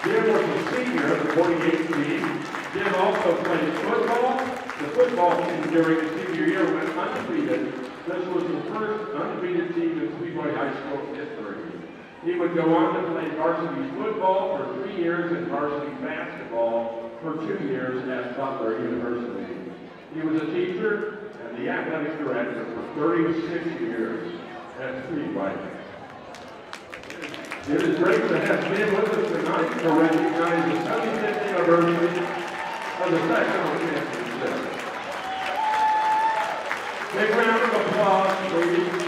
Jim was a senior of the 48 team. Jim also played football. The football team during his senior year went undefeated. This was the first undefeated team in Speedway High School history. He would go on to play varsity football for 3 years and varsity basketball for 2 years at Butler University. He was a teacher and the athletic director for 36 years at Speedway. It is great to have Jim with us tonight to recognize the 75th anniversary of the Sectional Championship. Big round of applause, please.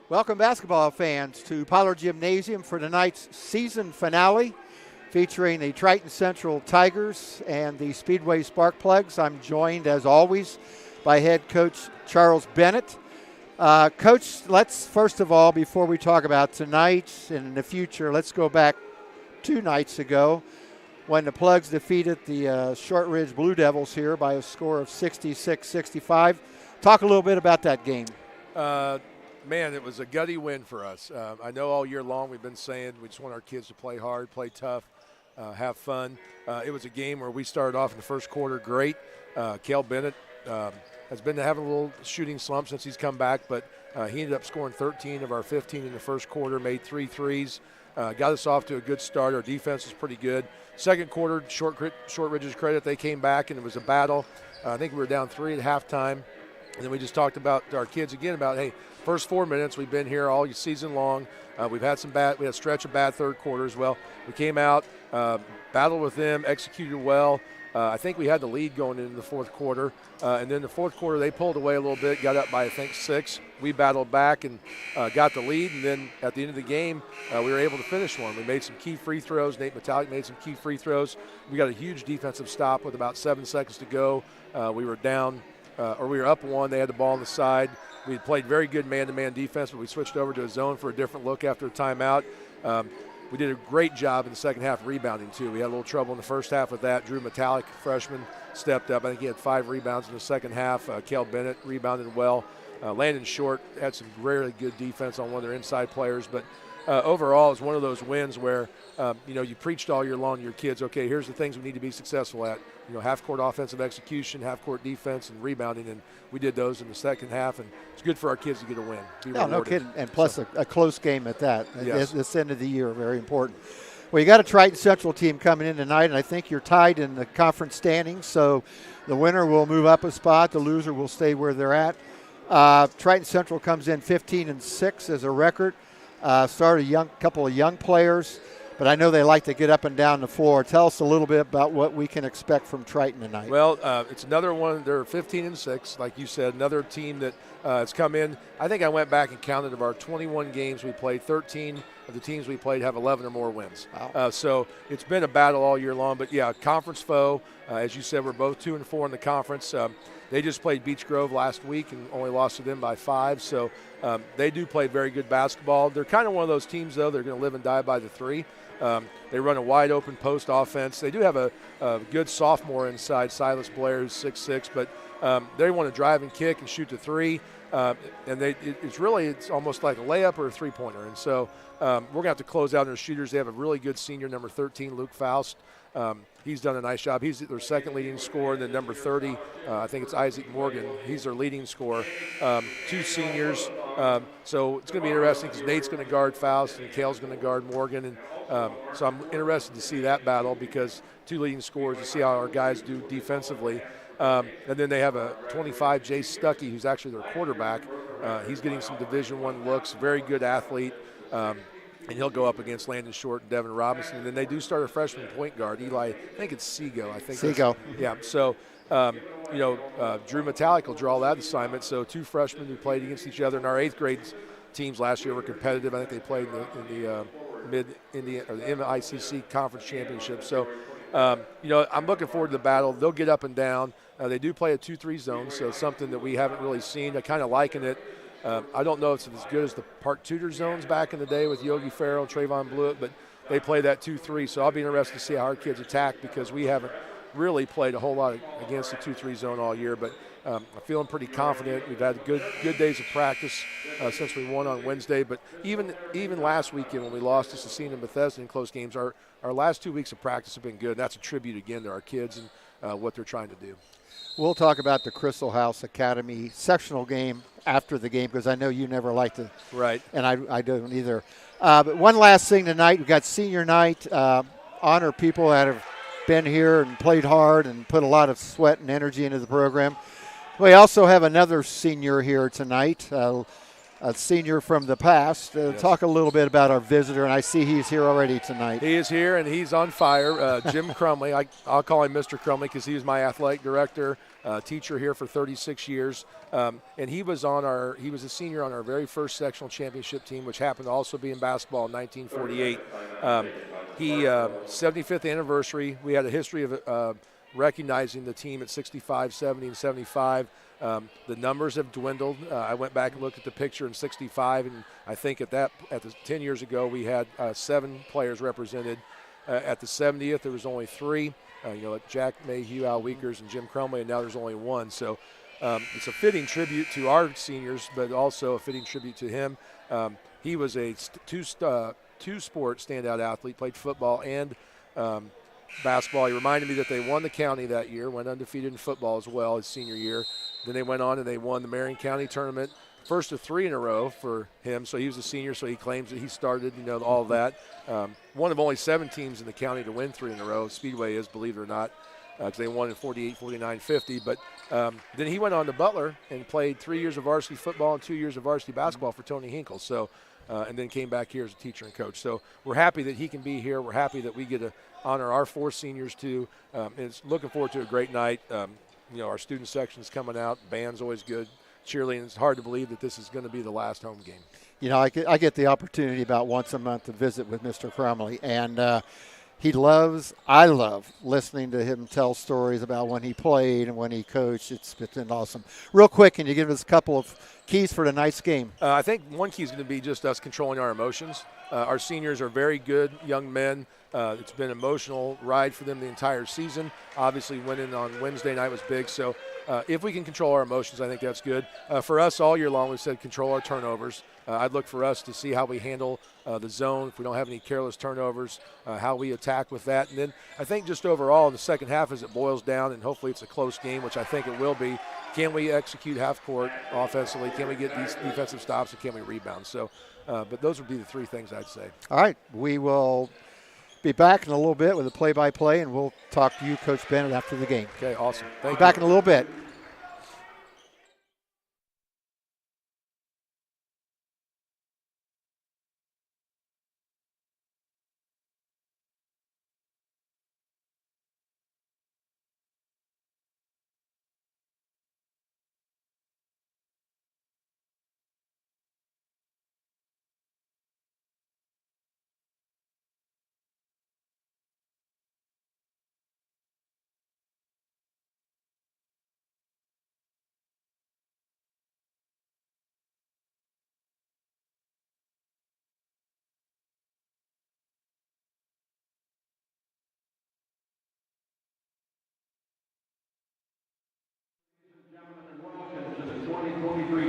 Welcome, basketball fans, to Pollard Gymnasium for tonight's season finale featuring the Triton Central Tigers and the Speedway Sparkplugs. I'm joined, as always, by head coach Charles Bennett. Coach, let's first of all, before we talk about tonight and in the future, let's go back 2 nights ago when the Plugs defeated the Shortridge Blue Devils here by a score of 66-65. Talk a little bit about that game. Man, it was a gutty win for us. I know all year long we've been saying we just want our kids to play hard, play tough, have fun. It was a game where we started off in the first quarter great. Cale Bennett has been having a little shooting slump since he's come back, but he ended up scoring 13 of our 15 in the first quarter, made 3 threes, got us off to a good start. Our defense was pretty good. Second quarter, Shortridge's credit, they came back and it was a battle. I think we were down 3 at halftime. And then we just talked about our kids again about, hey, first 4 minutes, we've been here all season long. We had a stretch of bad third quarters. Well, we came out, battled with them, executed well. I think we had the lead going into the fourth quarter. And then the fourth quarter, they pulled away a little bit, got up by, I think, 6. We battled back and got the lead. And then at the end of the game, we were able to finish one. We made some key free throws. Nate Metallic made some key free throws. We got a huge defensive stop with about 7 seconds to go. We were down. We were up 1. They had the ball on the side. We had played very good man-to-man defense, but we switched over to a zone for a different look after a timeout. We did a great job in the second half rebounding, too. We had a little trouble in the first half with that. Drew Metallic, freshman, stepped up. I think he had 5 rebounds in the second half. Cale Bennett rebounded well. Landon Short had some really good defense on one of their inside players. But overall, it's one of those wins where, you preached all year long to your kids, okay, here's the things we need to be successful at. Half-court offensive execution, half-court defense, and rebounding, and we did those in the second half, and it's good for our kids to get a win. No kidding, and plus a close game at that. Yes. This end of the year, very important. Well, you got a Triton Central team coming in tonight, and I think you're tied in the conference standings, so the winner will move up a spot, the loser will stay where they're at. Triton Central comes in 15-6 as a record. Started a couple of young players, but I know they like to get up and down the floor. Tell us a little bit about what we can expect from Triton tonight. Well, it's another one. They're 15-6, like you said, another team that has come in. I think I went back and counted of our 21 games we played, 13 of the teams we played have 11 or more wins. Wow. So it's been a battle all year long. But, yeah, conference foe. As you said, we're both 2-4 in the conference. They just played Beech Grove last week and only lost to them by 5. So they do play very good basketball. They're kind of one of those teams, though, they're going to live and die by the 3. They run a wide-open post offense. They do have a good sophomore inside, Silas Blair, who's 6'6", but they want to drive and kick and shoot the 3. And it's almost like a layup or a three-pointer. And so we're going to have to close out their shooters. They have a really good senior, number 13, Luke Faust. he's done a nice job. He's their second leading scorer, and then number 30, I think it's Isaac Morgan. He's their leading scorer. 2 seniors. So it's going to be interesting because Nate's going to guard Faust and Kale's going to guard Morgan. And so I'm interested to see that battle because 2 leading scorers, to see how our guys do defensively. And then they have a 25, Jay Stuckey, who's actually their quarterback. He's getting some Division I looks, very good athlete. And he'll go up against Landon Short and Devin Robinson. And then they do start a freshman point guard, Eli, I think it's Seago. Seago. Yeah, so, Drew Metallic will draw that assignment. So 2 freshmen who played against each other. And our 8th grade teams last year were competitive. I think they played in the Mid-Indian or the MICC Conference Championship. So, I'm looking forward to the battle. They'll get up and down. They do play a 2-3 zone, so something that we haven't really seen. I kind of liken it. I don't know if it's as good as the Park Tudor zones back in the day with Yogi Farrell and Trayvon Blewett, but they play that 2-3. So I'll be interested to see how our kids attack because we haven't really played a whole lot against the 2-3 zone all year. But I'm feeling pretty confident. We've had good days of practice since we won on Wednesday. But even last weekend when we lost to Cecina and Bethesda in close games, our last 2 weeks of practice have been good. That's a tribute again to our kids and what they're trying to do. We'll talk about the Crystal House Academy sectional game after the game because I know you never like to. Right. And I don't either. But one last thing tonight, we've got senior night. Honor people that have been here and played hard and put a lot of sweat and energy into the program. We also have another senior here tonight, a senior from the past. Yes. Talk a little bit about our visitor, and I see he's here already tonight. He is here, and he's on fire. Jim Crumley, I'll call him Mr. Crumley because he was my athletic director, teacher here for 36 years. And he was a senior on our very first sectional championship team, which happened to also be in basketball in 1948. 75th anniversary, we had a history of recognizing the team at 65, 70, and 75. The numbers have dwindled. I went back and looked at the picture in 65, and I think at the 10 years ago we had 7 players represented. At the 70th, there was only 3. Like Jack Mayhew, Al Weekers, and Jim Crumley, and now there's only 1. So it's a fitting tribute to our seniors, but also a fitting tribute to him. He was a two-sport standout athlete, played football and basketball. He reminded me that they won the county that year, went undefeated in football as well his senior year. Then they went on and they won the Marion County tournament, first of 3 in a row for him. So he was a senior, so he claims that he started, all of that. One of only 7 teams in the county to win 3 in a row. Speedway is, believe it or not, because they won in 48, 49, 50. But then he went on to Butler and played 3 years of varsity football and 2 years of varsity basketball for Tony Hinkle. So, and then came back here as a teacher and coach. So we're happy that he can be here. We're happy that we get to honor our 4 seniors too. And it's looking forward to a great night. Our student section is coming out. Band's always good. Cheerleading. It's hard to believe that this is going to be the last home game. I get the opportunity about once a month to visit with Mr. Crumley, and I love listening to him tell stories about when he played and when he coached. It's been awesome. Real quick, can you give us a couple of keys for tonight's game? I think one key is going to be just us controlling our emotions. Our seniors are very good young men. It's been an emotional ride for them the entire season. Obviously, winning on Wednesday night was big. So if we can control our emotions, I think that's good. For us all year long, we've said control our turnovers. I'd look for us to see how we handle the zone, if we don't have any careless turnovers, how we attack with that. And then I think just overall in the second half as it boils down, and hopefully it's a close game, which I think it will be, can we execute half court offensively? Can we get these defensive stops, and can we rebound? So, but those would be the 3 things I'd say. All right, we will be back in a little bit with a play-by-play, and we'll talk to you, Coach Bennett, after the game. Okay, awesome. Thank you. Back in a little bit.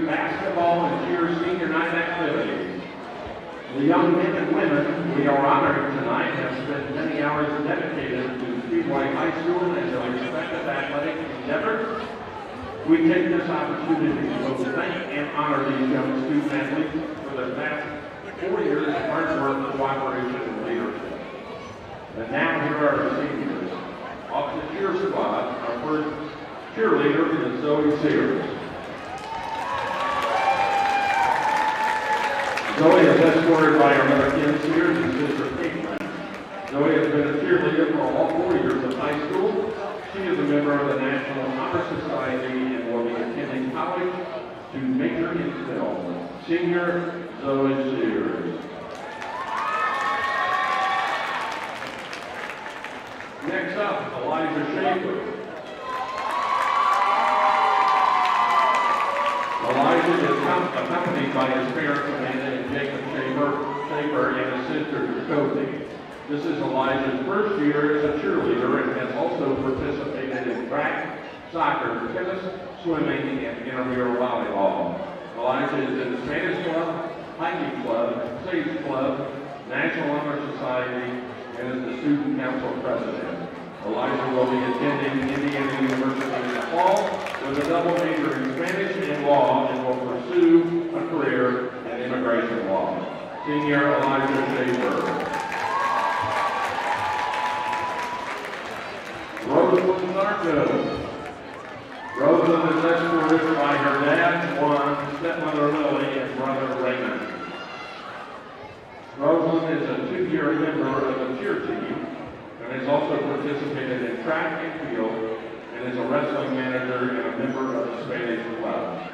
Basketball and cheer senior night activities. The young men and women we are honoring tonight have spent many hours dedicated to Speedway Speedway High School and their respective athletic endeavors. We take this opportunity to both thank and honor these young student athletes for their past 4 years of hard work, cooperation, and leadership. And now here are our seniors. Off the cheer squad, our first cheerleader is Zoe Sears. Zoe is escorted by her mother Kim Sears and sister Caitlin. Zoe has been a cheerleader for all 4 years of high school. She is a member of the National Honor Society and will be attending college to major in film. Senior Zoe Sears. Next up, Elijah Schaefer. Elijah is accompanied by his parents, Amanda and Jacob Schaefer, and his sister, Jacoby. This is Elijah's first year as a cheerleader and has also participated in track, soccer, tennis, swimming, and intramural volleyball. Elijah is in the Spanish Club, Hiking Club, Sage Club, National Honor Society, and is the Student Council President. Elijah will be attending Indiana University in the fall with a double major in Spanish and law and will pursue a career in immigration law. Senior Elijah Schaefer. Rosalind Narco. Rosalind is escorted by her dad, Juan, stepmother Lily, and brother Raymond. Rosalind is a 2-year member of the cheer team and has also participated in track and field and is a wrestling manager and a member of the Spanish Club.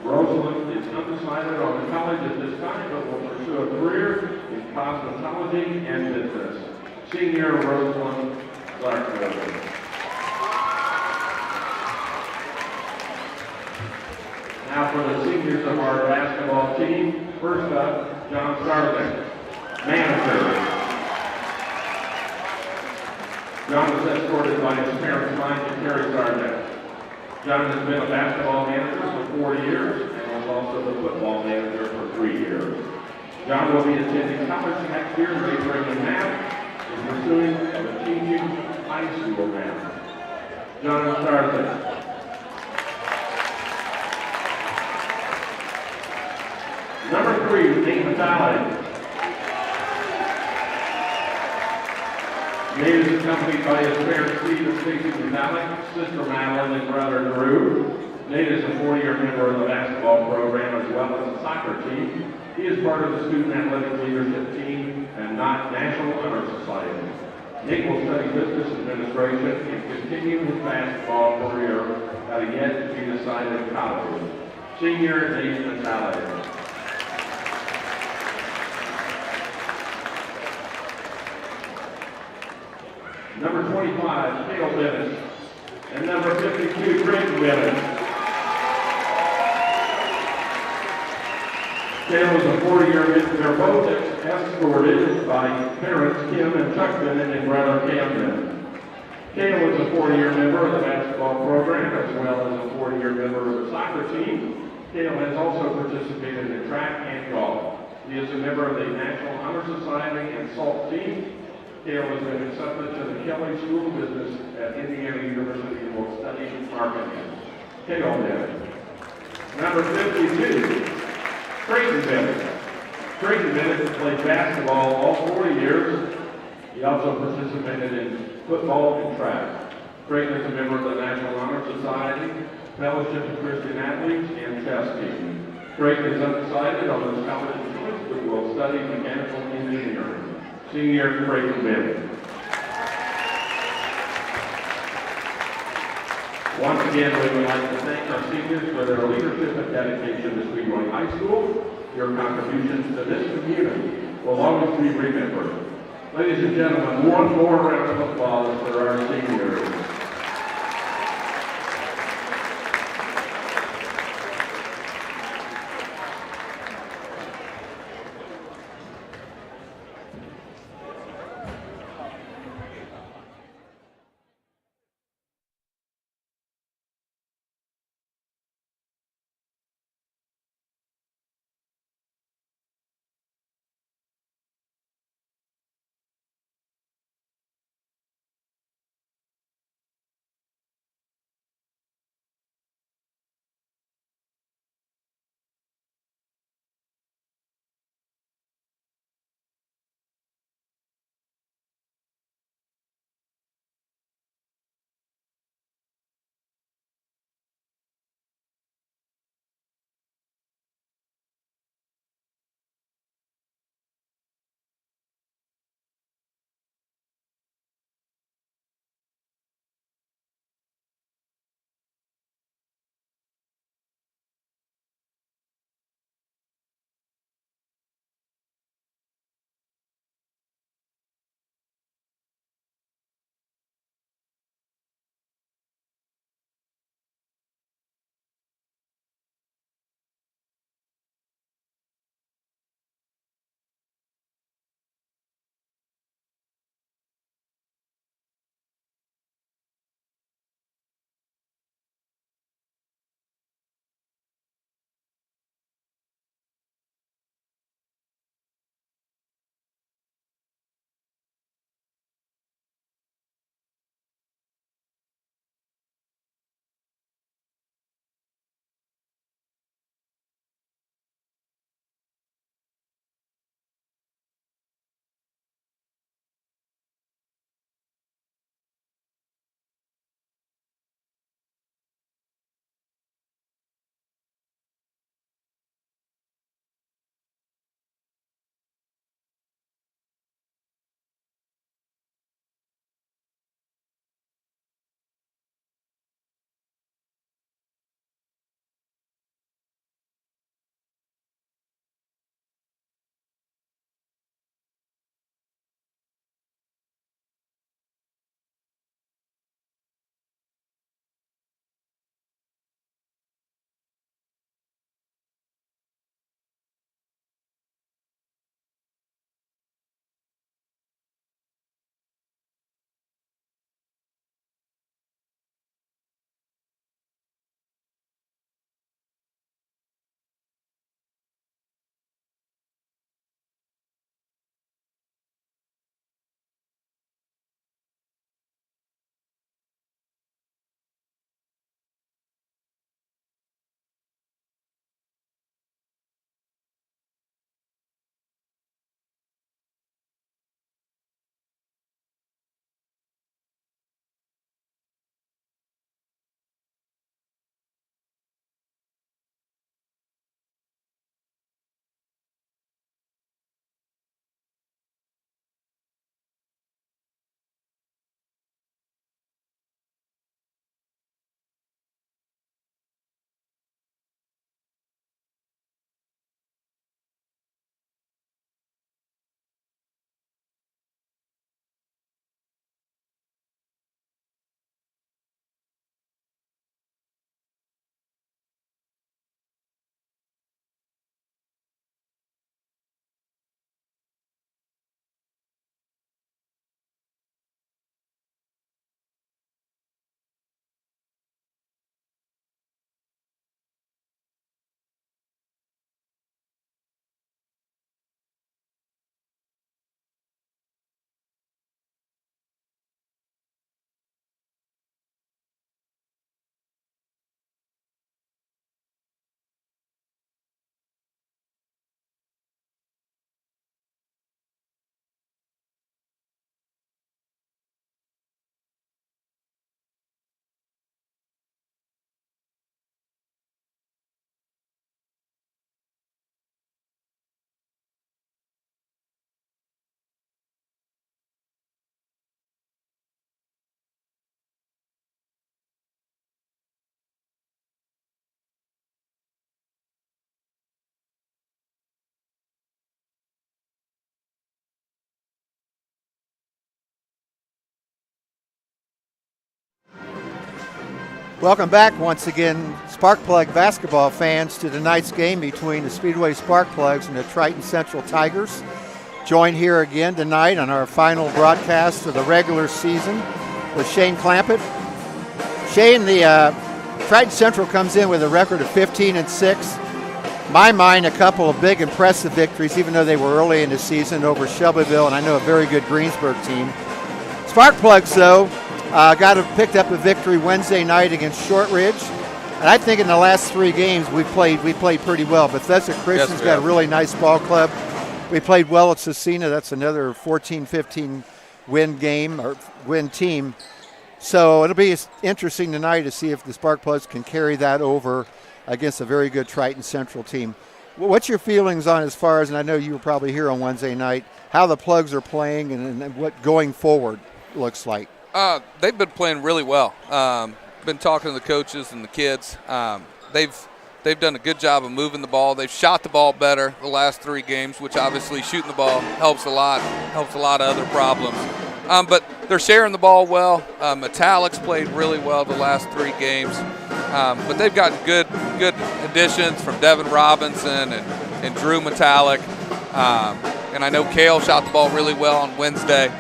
Rosalind is undecided on the college at this time, but will pursue a career in cosmetology and business. Senior Rosalind Clark. Now for the seniors of our basketball team, first up, John Sarzik, manager. John was escorted by his parents, Mike and Terry Sarzik. John has been a basketball manager for 4 years and was also the football manager for 3 years. John will be attending college next year, majoring in math and pursuing a teaching high school math. John Sarzik. Number 3, Nate Vitale. Nate is accompanied by his parents, Steve and Stacy Vitale, sister Madeline, and brother Drew. Nate is a 4-year member of the basketball program as well as the soccer team. He is part of the student athletic leadership team and National Honor Society. Nate will study business administration and continue his basketball career at a yet to be decided college. Senior Nate Vitale. Number 25, Cale Bennett. And number 52, Triton Bennett. Cale is a 4-year member. They're both escorted by parents Kim and Chuck Bennett and brother Cam Bennett. Cale is a 4-year member of the basketball program as well as a 4-year member of the soccer team. Cale has also participated in track and golf. He is a member of the National Honor Society and SALT team. Cale has been accepted to the Kelly School of Business at Indiana University and will study marketing. Cale Bennett. Number 52, Triton Bennett. Triton Bennett has played basketball all 4 years. He also participated in football and track. Triton is a member of the National Honor Society, Fellowship of Christian Athletes, and chess team. Triton is undecided on his college choice, but will study mechanical engineering. Senior Triton Bennett. Once again, we would like to thank our seniors for their leadership and dedication to Speedway High School. Your contributions to this community will always be remembered. Ladies and gentlemen, one more round of applause for our seniors. Welcome back once again, Sparkplug basketball fans, to tonight's game between the Speedway Sparkplugs and the Triton Central Tigers. Joined here again tonight on our final broadcast of the regular season with Shane Clampett. Shane, the Triton Central comes in with a record of 15-6. My mind, a couple of big impressive victories, even though they were early in the season, over Shelbyville and I know a very good Greensburg team. Sparkplugs, though, picked up a victory Wednesday night against Shortridge, and I think in the last 3 games we played pretty well. Bethesda Christian's got a really nice ball club. We played well at Cecina. That's another 14-15 win team. So it'll be interesting tonight to see if the Sparkplugs can carry that over against a very good Triton Central team. What's your feelings on, as far as, and I know you were probably here on Wednesday night, how the Plugs are playing and what going forward looks like? They've been playing really well. Been talking to the coaches and the kids. They've done a good job of moving the ball. They've shot the ball better the last 3 games, which obviously shooting the ball helps a lot of other problems. But they're sharing the ball well. Metallic's played really well the last 3 games. But they've gotten good additions from Devin Robinson and Drew Metallic. And I know Kale shot the ball really well on Wednesday.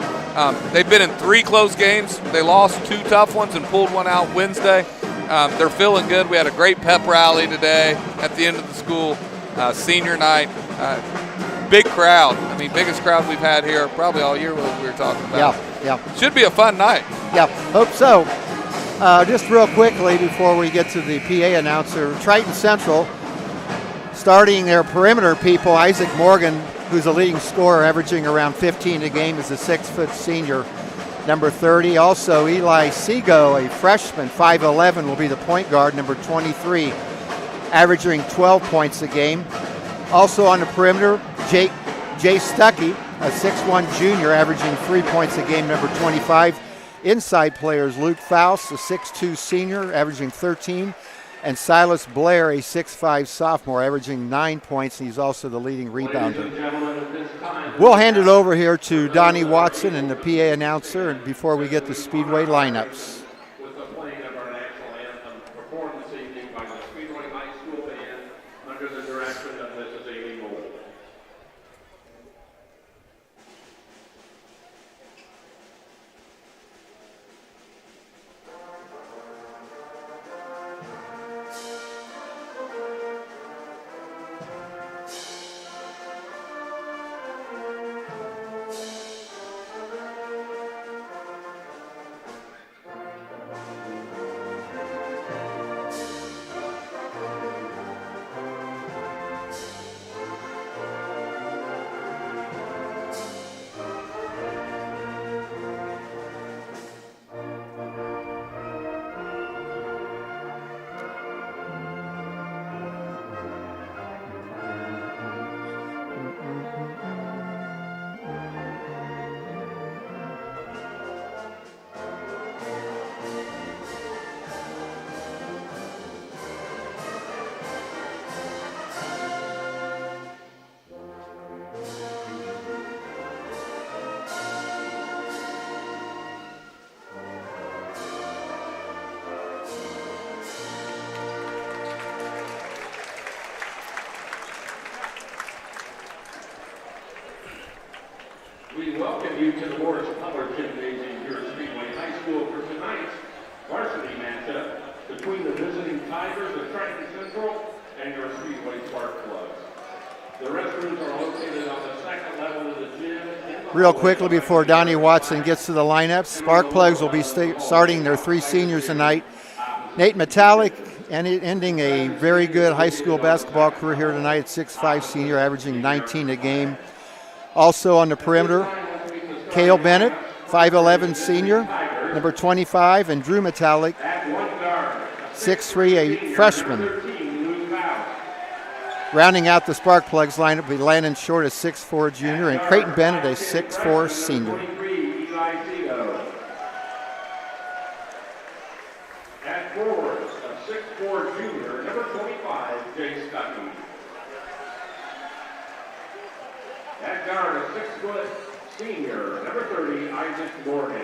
They've been in 3 close games. They lost 2 tough ones and pulled one out Wednesday. They're feeling good. We had a great pep rally today at the end of the school senior night. Big crowd. I mean, biggest crowd we've had here probably all year, what we were talking about. Yeah. Should be a fun night. Yeah, hope so. Just real quickly before we get to the PA announcer, Triton Central, starting their perimeter people, Isaac Morgan, who's a leading scorer, averaging around 15 a game, is a 6-foot senior, number 30. Also, Eli Sego, a freshman, 5'11", will be the point guard, number 23, averaging 12 points a game. Also on the perimeter, Jay Stuckey, a 6'1" junior, averaging 3 points a game, number 25. Inside players, Luke Faust, a 6'2" senior, averaging 13. And Silas Blair, a 6'5" sophomore, averaging 9 points, and he's also the leading rebounder. We'll hand it over here to Donnie Watson and the PA announcer, and before we get the Speedway lineups. With the playing of our national anthem performed this evening by the Speedway High School Band under the direction of Mrs. Amy Moore. We welcome you to the Morris Power Gymnasium here at Speedway High School for tonight's varsity matchup between the visiting Tigers of Triton Central and your Speedway Sparkplugs. The restrooms are located on the second level of the gym. Real quickly before Donnie Watson gets to the lineups, Sparkplugs will be starting their 3 seniors tonight. Nate Metallic, ending a very good high school basketball career here tonight, 6'5" senior, averaging 19 a game. Also on the perimeter, Cale Bennett, 5'11" senior, number 25, and Drew Metallic, 6'3", a freshman. Rounding out the Sparkplugs lineup will be Landon Short, a 6'4" junior, and Creighton Bennett, a 6'4" senior. At forward, a 6'4" junior, number 25, Jay Stuckey. At guard, a 6-foot senior, number 30, Isaac Morgan.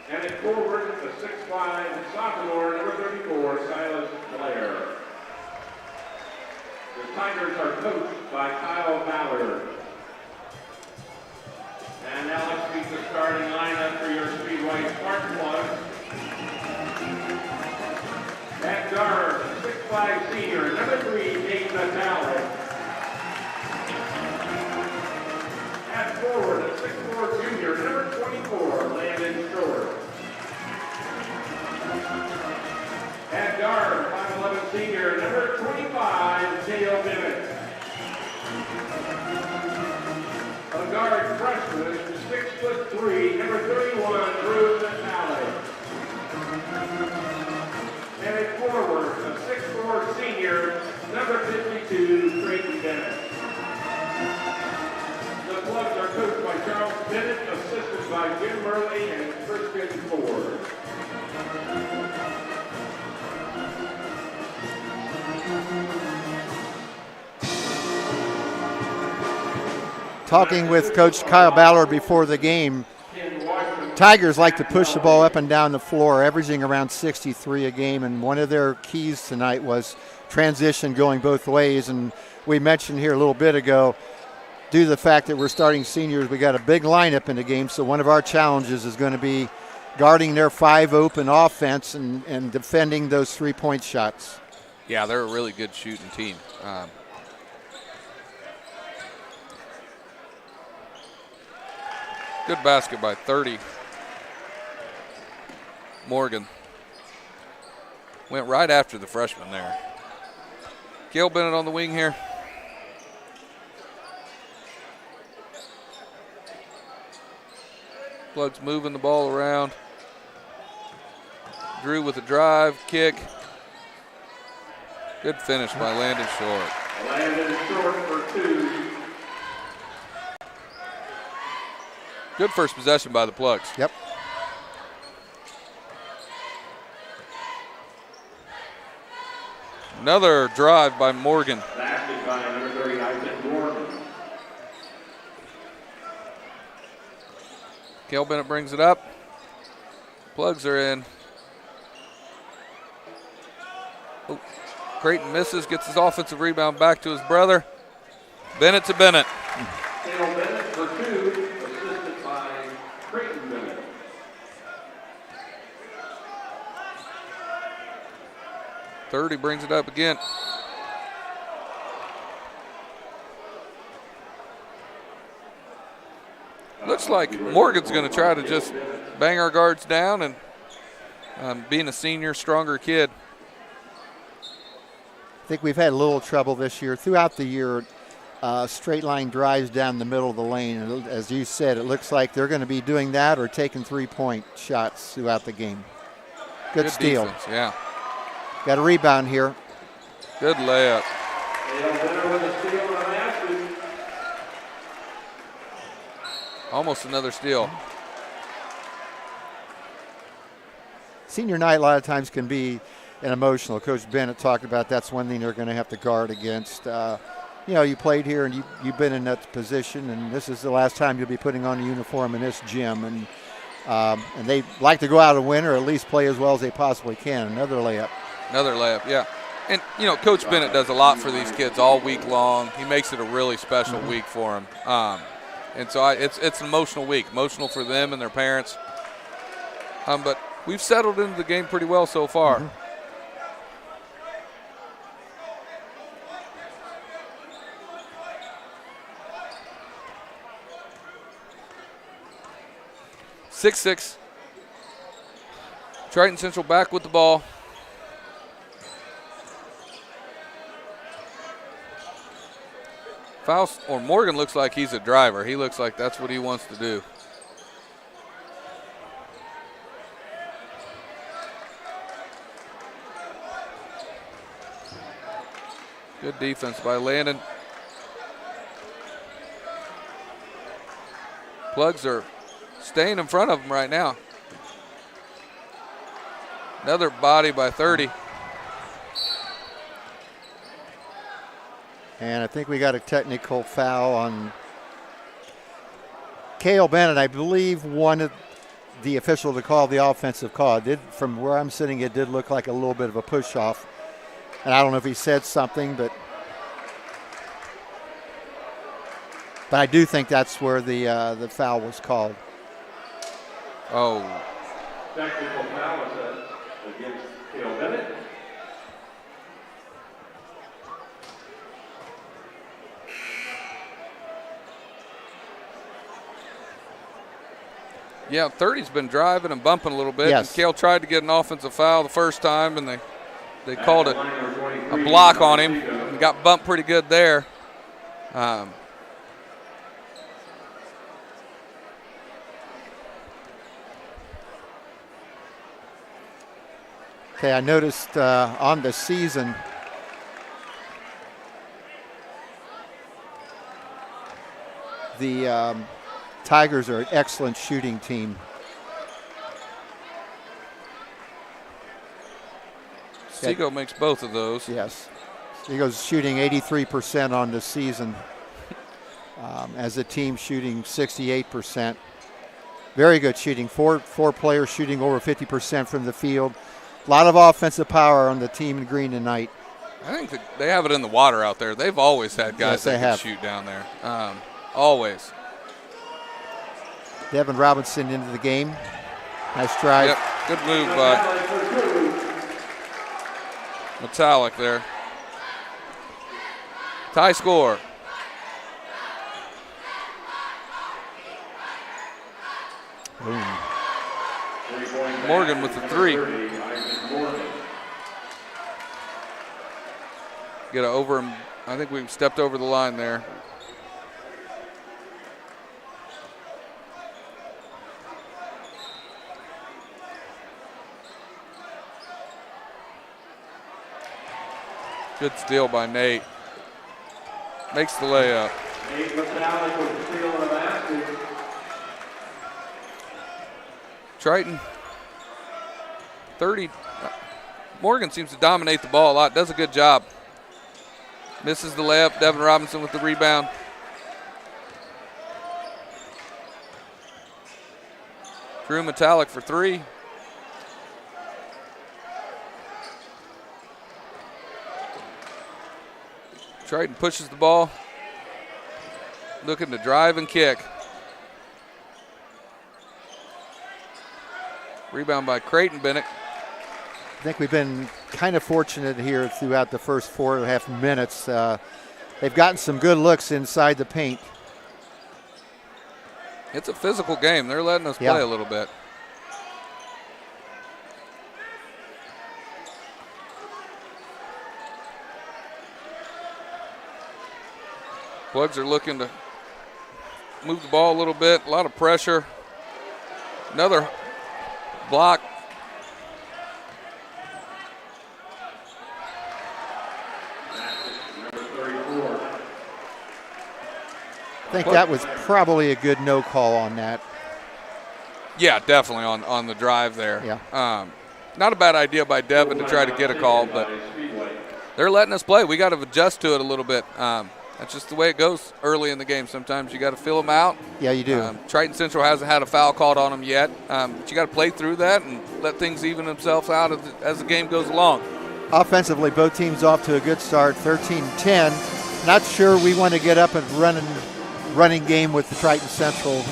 And at forward, the 6'5", sophomore, number 34, Silas Blair. The Tigers are coached by Kyle Ballard. And now let's meet the starting lineup for your Speedway Sparkplugs. At guard, 6'5" senior, number 3, Nate Natale. At forward, a 6'4" junior, number 24, Landon Short. At guard, 5'11" senior, number 25, Dale Bennett. A guard freshman, 6'3", number 31, Drew Natale. And at forward, a 6'4" senior, number 52, Triton Bennett. The Plugs are coached by Charles Bennett, assisted by Jim Murley and Kristen Ford. Talking with Coach Kyle Ballard before the game, Tigers like to push the ball up and down the floor, averaging around 63 a game, and one of their keys tonight was transition going both ways. And we mentioned here a little bit ago, due to the fact that we're starting seniors, we got a big lineup in the game, so one of our challenges is going to be guarding their 5 open offense and defending those 3-point shots. Yeah, they're a really good shooting team. Good basket by 30. Morgan went right after the freshman there. Gail Bennett on the wing here. Plugs moving the ball around. Drew with a drive, kick. Good finish by Landon Short. Landon Short for 2. Good first possession by the Plugs. Yep. Another drive by Morgan. Basket by number 30, Isaac Morgan. Gail Bennett brings it up. Plugs are in. Oh, Creighton misses, gets his offensive rebound back to his brother. Bennett to Bennett. Dale Bennett for 2, assisted by Creighton Bennett. He brings it up again. Looks like Morgan's going to try to just bang our guards down, and being a senior, stronger kid. I think we've had a little trouble this year. Throughout the year, straight line drives down the middle of the lane. And as you said, it looks like they're going to be doing that or taking 3-point shots throughout the game. Good steal. Defense, yeah. Got a rebound here. Good layup. Dale Bennett with a steal and a basket. Almost another steal. Senior night a lot of times can be an emotional. Coach Bennett talked about that's one thing they're going to have to guard against. You played here and you've been in that position, and this is the last time you'll be putting on a uniform in this gym. And they like to go out and win or at least play as well as they possibly can. Another layup. Another layup, yeah. And, Coach Bennett does a lot for these kids all week long. He makes it a really special week for them. And so it's an emotional week, emotional for them and their parents. But we've settled into the game pretty well so far. 6-6. Triton Central back with the ball. Faust or Morgan looks like he's a driver. He looks like that's what he wants to do. Good defense by Landon. Plugs are staying in front of him right now. Another body by 30. And I think we got a technical foul on Cale Bennett. I believe one of the official to call the offensive call. From where I'm sitting, it did look like a little bit of a push-off. And I don't know if he said something, but I do think that's where the foul was called. Oh. Technical foul against Cale Bennett. Yeah, 30's been driving and bumping a little bit. Yes. And Cale tried to get an offensive foul the first time, and they called it a block on him. He got bumped pretty good there. Okay, I noticed on the season the Tigers are an excellent shooting team. Seago makes both of those. Yes. Seago's shooting 83% on the season as a team shooting 68%. Very good shooting. Four players shooting over 50% from the field. A lot of offensive power on the team in green tonight. I think that they have it in the water out there. They've always had guys that can shoot down there. Always. Devin Robinson into the game. Nice drive. Yep, good move by Metallic there. Tie score. Boom. Morgan with the three. Get over him. I think we've stepped over the line there. Good steal by Nate. Makes the layup. Nate Metallic with the steal in the basket. Triton, 30. Morgan seems to dominate the ball a lot. Does a good job. Misses the layup. Devin Robinson with the rebound. Drew Metallic for three. Triton pushes the ball. Looking to drive and kick. Rebound by Creighton Bennett. I think we've been kind of fortunate here throughout the first 4.5 minutes. They've gotten some good looks inside the paint. It's a physical game. They're letting us play a little bit. Plugs are looking to move the ball a little bit. A lot of pressure. Another block. I think that was probably a good no call on that. Yeah, definitely on the drive there. Yeah. Not a bad idea by Devin to try to get a call, but they're letting us play. We got to adjust to it a little bit. That's just the way it goes early in the game. Sometimes you got to fill them out. Yeah, you do. Triton Central hasn't had a foul called on them yet, but you got to play through that and let things even themselves out as the game goes along. Offensively, both teams off to a good start, 13-10. Not sure we want to get up and running game with the Triton Central.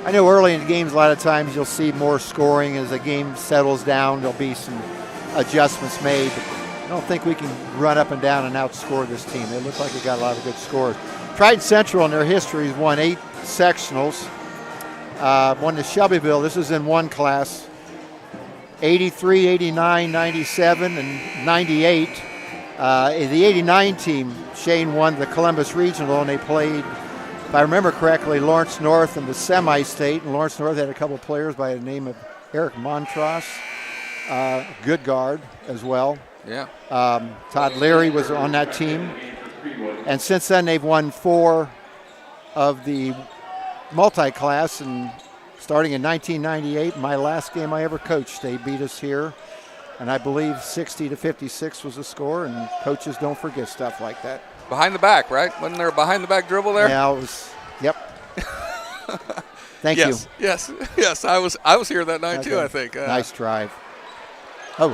I know early in the games a lot of times you'll see more scoring as the game settles down. There'll be some adjustments made. I don't think we can run up and down and outscore this team. They look like they got a lot of good scores. Triton Central in their history has won 8 sectionals. Won the Shelbyville. This is in one class. 83, 89, 97, and 98. The 89 team, Shane won the Columbus Regional, and they played, if I remember correctly, Lawrence North in the semi-state. And Lawrence North had a couple of players by the name of Eric Montross, good guard as well. Yeah. Todd Leary was on that team. And since then, they've won 4 of the multi-class. And starting in 1998, my last game I ever coached, they beat us here. And I believe 60-56 was the score. And coaches don't forget stuff like that. Behind the back, right? Wasn't there a behind the back dribble there? Yeah, it was. Yep. Thank you. Yes. I was here that night too. I think. Nice drive. Oh,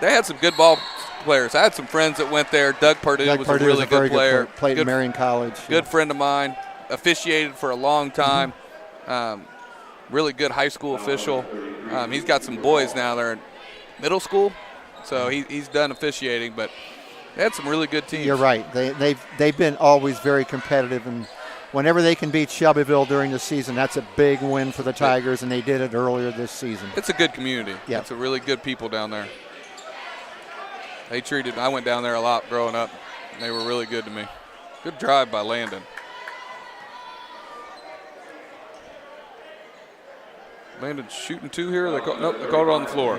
they had some good ball players. I had some friends that went there. Doug Purdue was a really good player. Played at Marion College. Good friend of mine. Officiated for a long time. Really good high school official. He's got some boys now. They're in middle school, so he's done officiating. But they had some really good teams. You're right. They've been always very competitive, and whenever they can beat Shelbyville during the season, that's a big win for the Tigers, and they did it earlier this season. It's a good community. Yeah. It's a really good people down there. I went down there a lot growing up, and they were really good to me. Good drive by Landon. Landon shooting two here. Nope, they called it on the floor.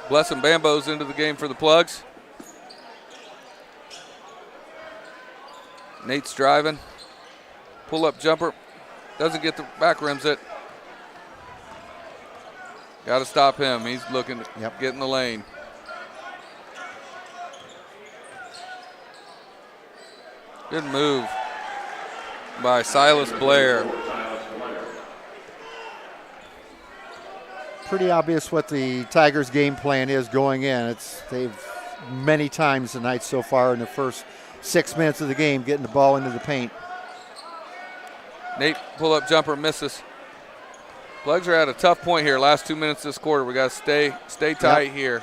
Blessing Bambo's into the game for the Plugs. Nate's driving. Pull-up jumper. Doesn't get the back rims it. Got to stop him. He's looking to get in the lane. Good move by Silas Blair. Pretty obvious what the Tigers' game plan is going in. They've many times tonight so far in the first 6 minutes of the game getting the ball into the paint. Nate pull-up jumper misses. Plugs are at a tough point here. Last 2 minutes this quarter. We got to stay tight here.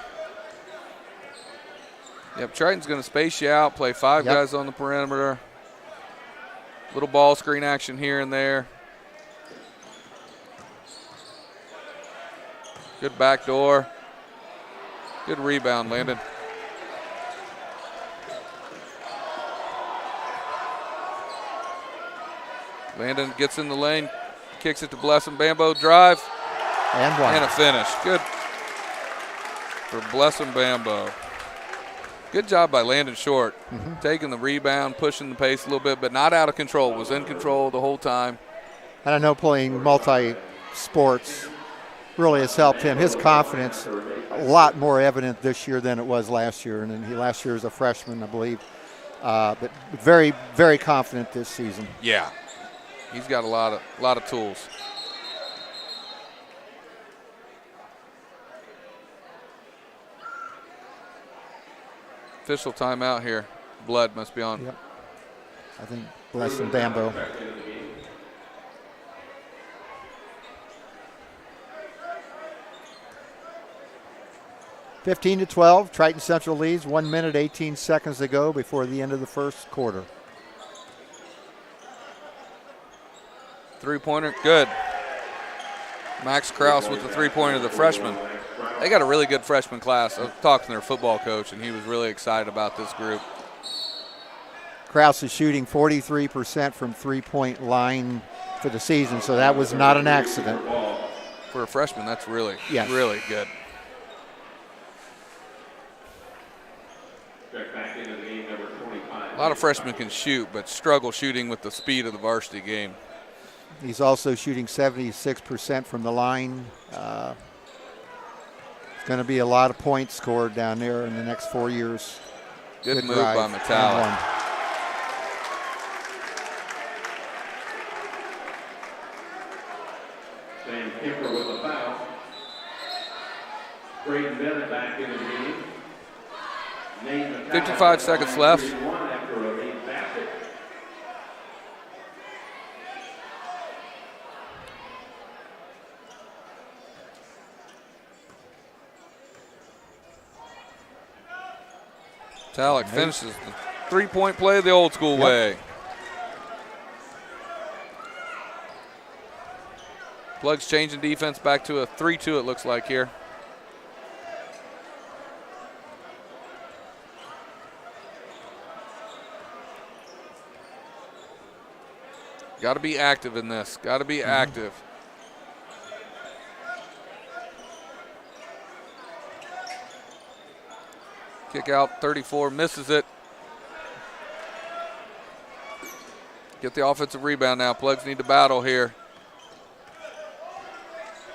Yep, Triton's going to space you out, play five guys on the perimeter. Little ball screen action here and there. Good back door. Good rebound, Landon. Landon gets in the lane, kicks it to Blessing Bambo, drive, and a finish. Good for Blessing Bambo. Good job by Landon Short, taking the rebound, pushing the pace a little bit, but not out of control. Was in control the whole time. And I know playing multi-sports really has helped him. His confidence a lot more evident this year than it was last year. And last year was a freshman, I believe, but very, very confident this season. Yeah. He's got a lot of tools. Official timeout here. Blood must be on. Yep. I think Blessing Bambo. (15-12). Triton Central leads. 1 minute, 18 seconds to go before the end of the first quarter. Three-pointer, good. Max Kraus with the three-pointer, the freshman. They got a really good freshman class. I was talking to their football coach, and he was really excited about this group. Kraus is shooting 43% from three-point line for the season, so that was not an accident. For a freshman, that's really good. A lot of freshmen can shoot, but struggle shooting with the speed of the varsity game. He's also shooting 76% from the line. It's going to be a lot of points scored down there in the next 4 years. Good move by Metallic. Sam Kemper with a foul. Braden Bennett back in the game. 55 seconds left. Metallic finishes the three-point play the old school way. Plugs changing defense back to a 3-2 it looks like here. Got to be active in this. Got to be active. Kick out 34, misses it. Get the offensive rebound now. Plugs need to battle here.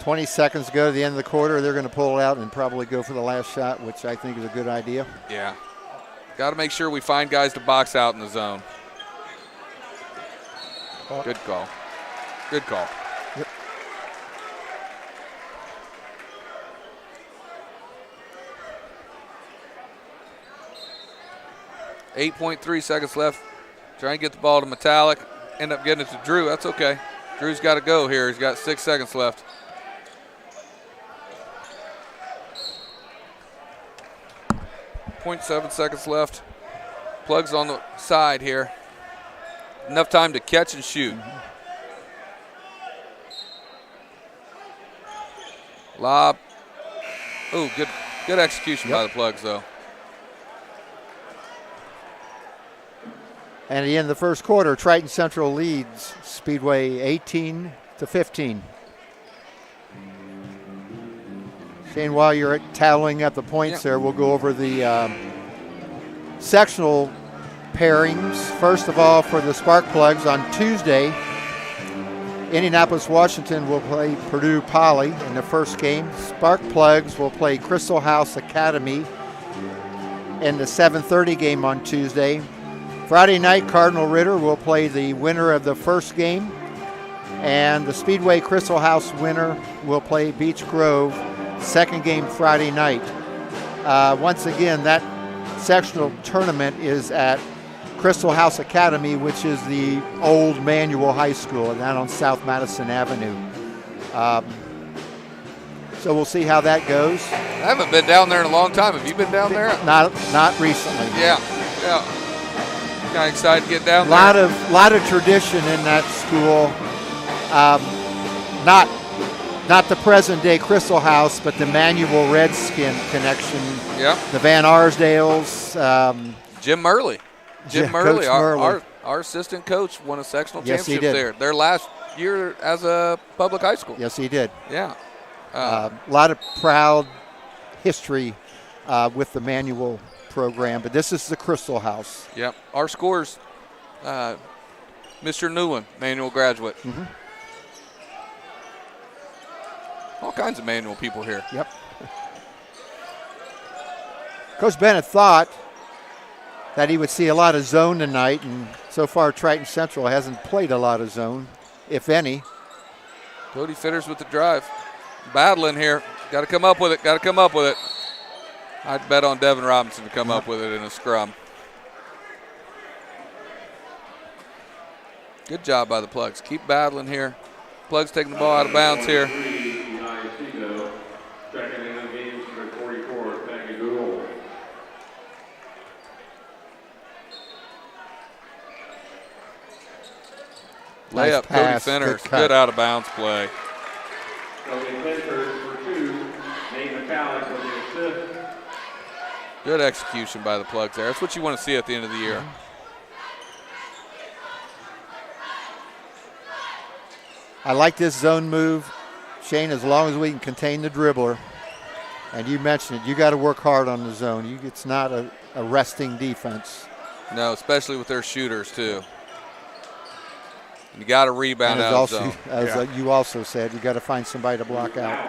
20 seconds to go to the end of the quarter. They're going to pull it out and probably go for the last shot, which I think is a good idea. Yeah. Got to make sure we find guys to box out in the zone. Good call. Good call. Yep. .3 seconds left. Trying to get the ball to Metallic. End up getting it to Drew. That's okay. Drew's got to go here. He's got 6 seconds left. .7 seconds left. Plugs on the side here. Enough time to catch and shoot. Lob. Oh, good execution by the Plugs, though. And at the end of the first quarter, Triton Central leads Speedway 18-15. Shane, while you're tallying up the points there, we'll go over the sectional pairings. First of all, for the Sparkplugs on Tuesday, Indianapolis, Washington will play Purdue Poly in the first game. Sparkplugs will play Crystal House Academy in the 7:30 game on Tuesday. Friday night, Cardinal Ritter will play the winner of the first game, and the Speedway Crystal House winner will play Beech Grove, second game Friday night. Once again, that sectional tournament is at Crystal House Academy, which is the old Manual High School down on South Madison Avenue. So we'll see how that goes. I haven't been down there in a long time. Have you been down there? Not recently. Yeah. Kind of excited to get down there. Lot of tradition in that school. Not the present day Crystal House, but the Manual Redskin connection. Yeah. The Van Arsdales. Jim Murley. Jim Murley, Murley. Our assistant coach, won a sectional Yes, he championship did. there. Their last year as a public high school. Yes, he did. Yeah. A lot of proud history with the Manual program, but this is the Crystal House. Yep. Our scores, Mr. Newland, Manual graduate. Mm-hmm. All kinds of Manual people here. Yep. Coach Bennett thought that he would see a lot of zone tonight, and so far Triton Central hasn't played a lot of zone, if any. Cody Fitters with the drive. Battling here. Got to come up with it. I'd bet on Devin Robinson to come up with it in a scrum. Good job by the Plugs. Keep battling here. Plugs taking the ball out of bounds here. Nice Layup, pass, Cody Finners. good cut. Good out of bounds play. Cody Finners for 2. Nate Metallic with the assist. Good execution by the Plugs there. That's what you want to see at the end of the year. I like this zone move, Shane, as long as we can contain the dribbler. And you mentioned it, you got to work hard on the zone. It's not a resting defense. No, especially with their shooters too. And you got to rebound And out of zone. as you also said, you got to find somebody to block out.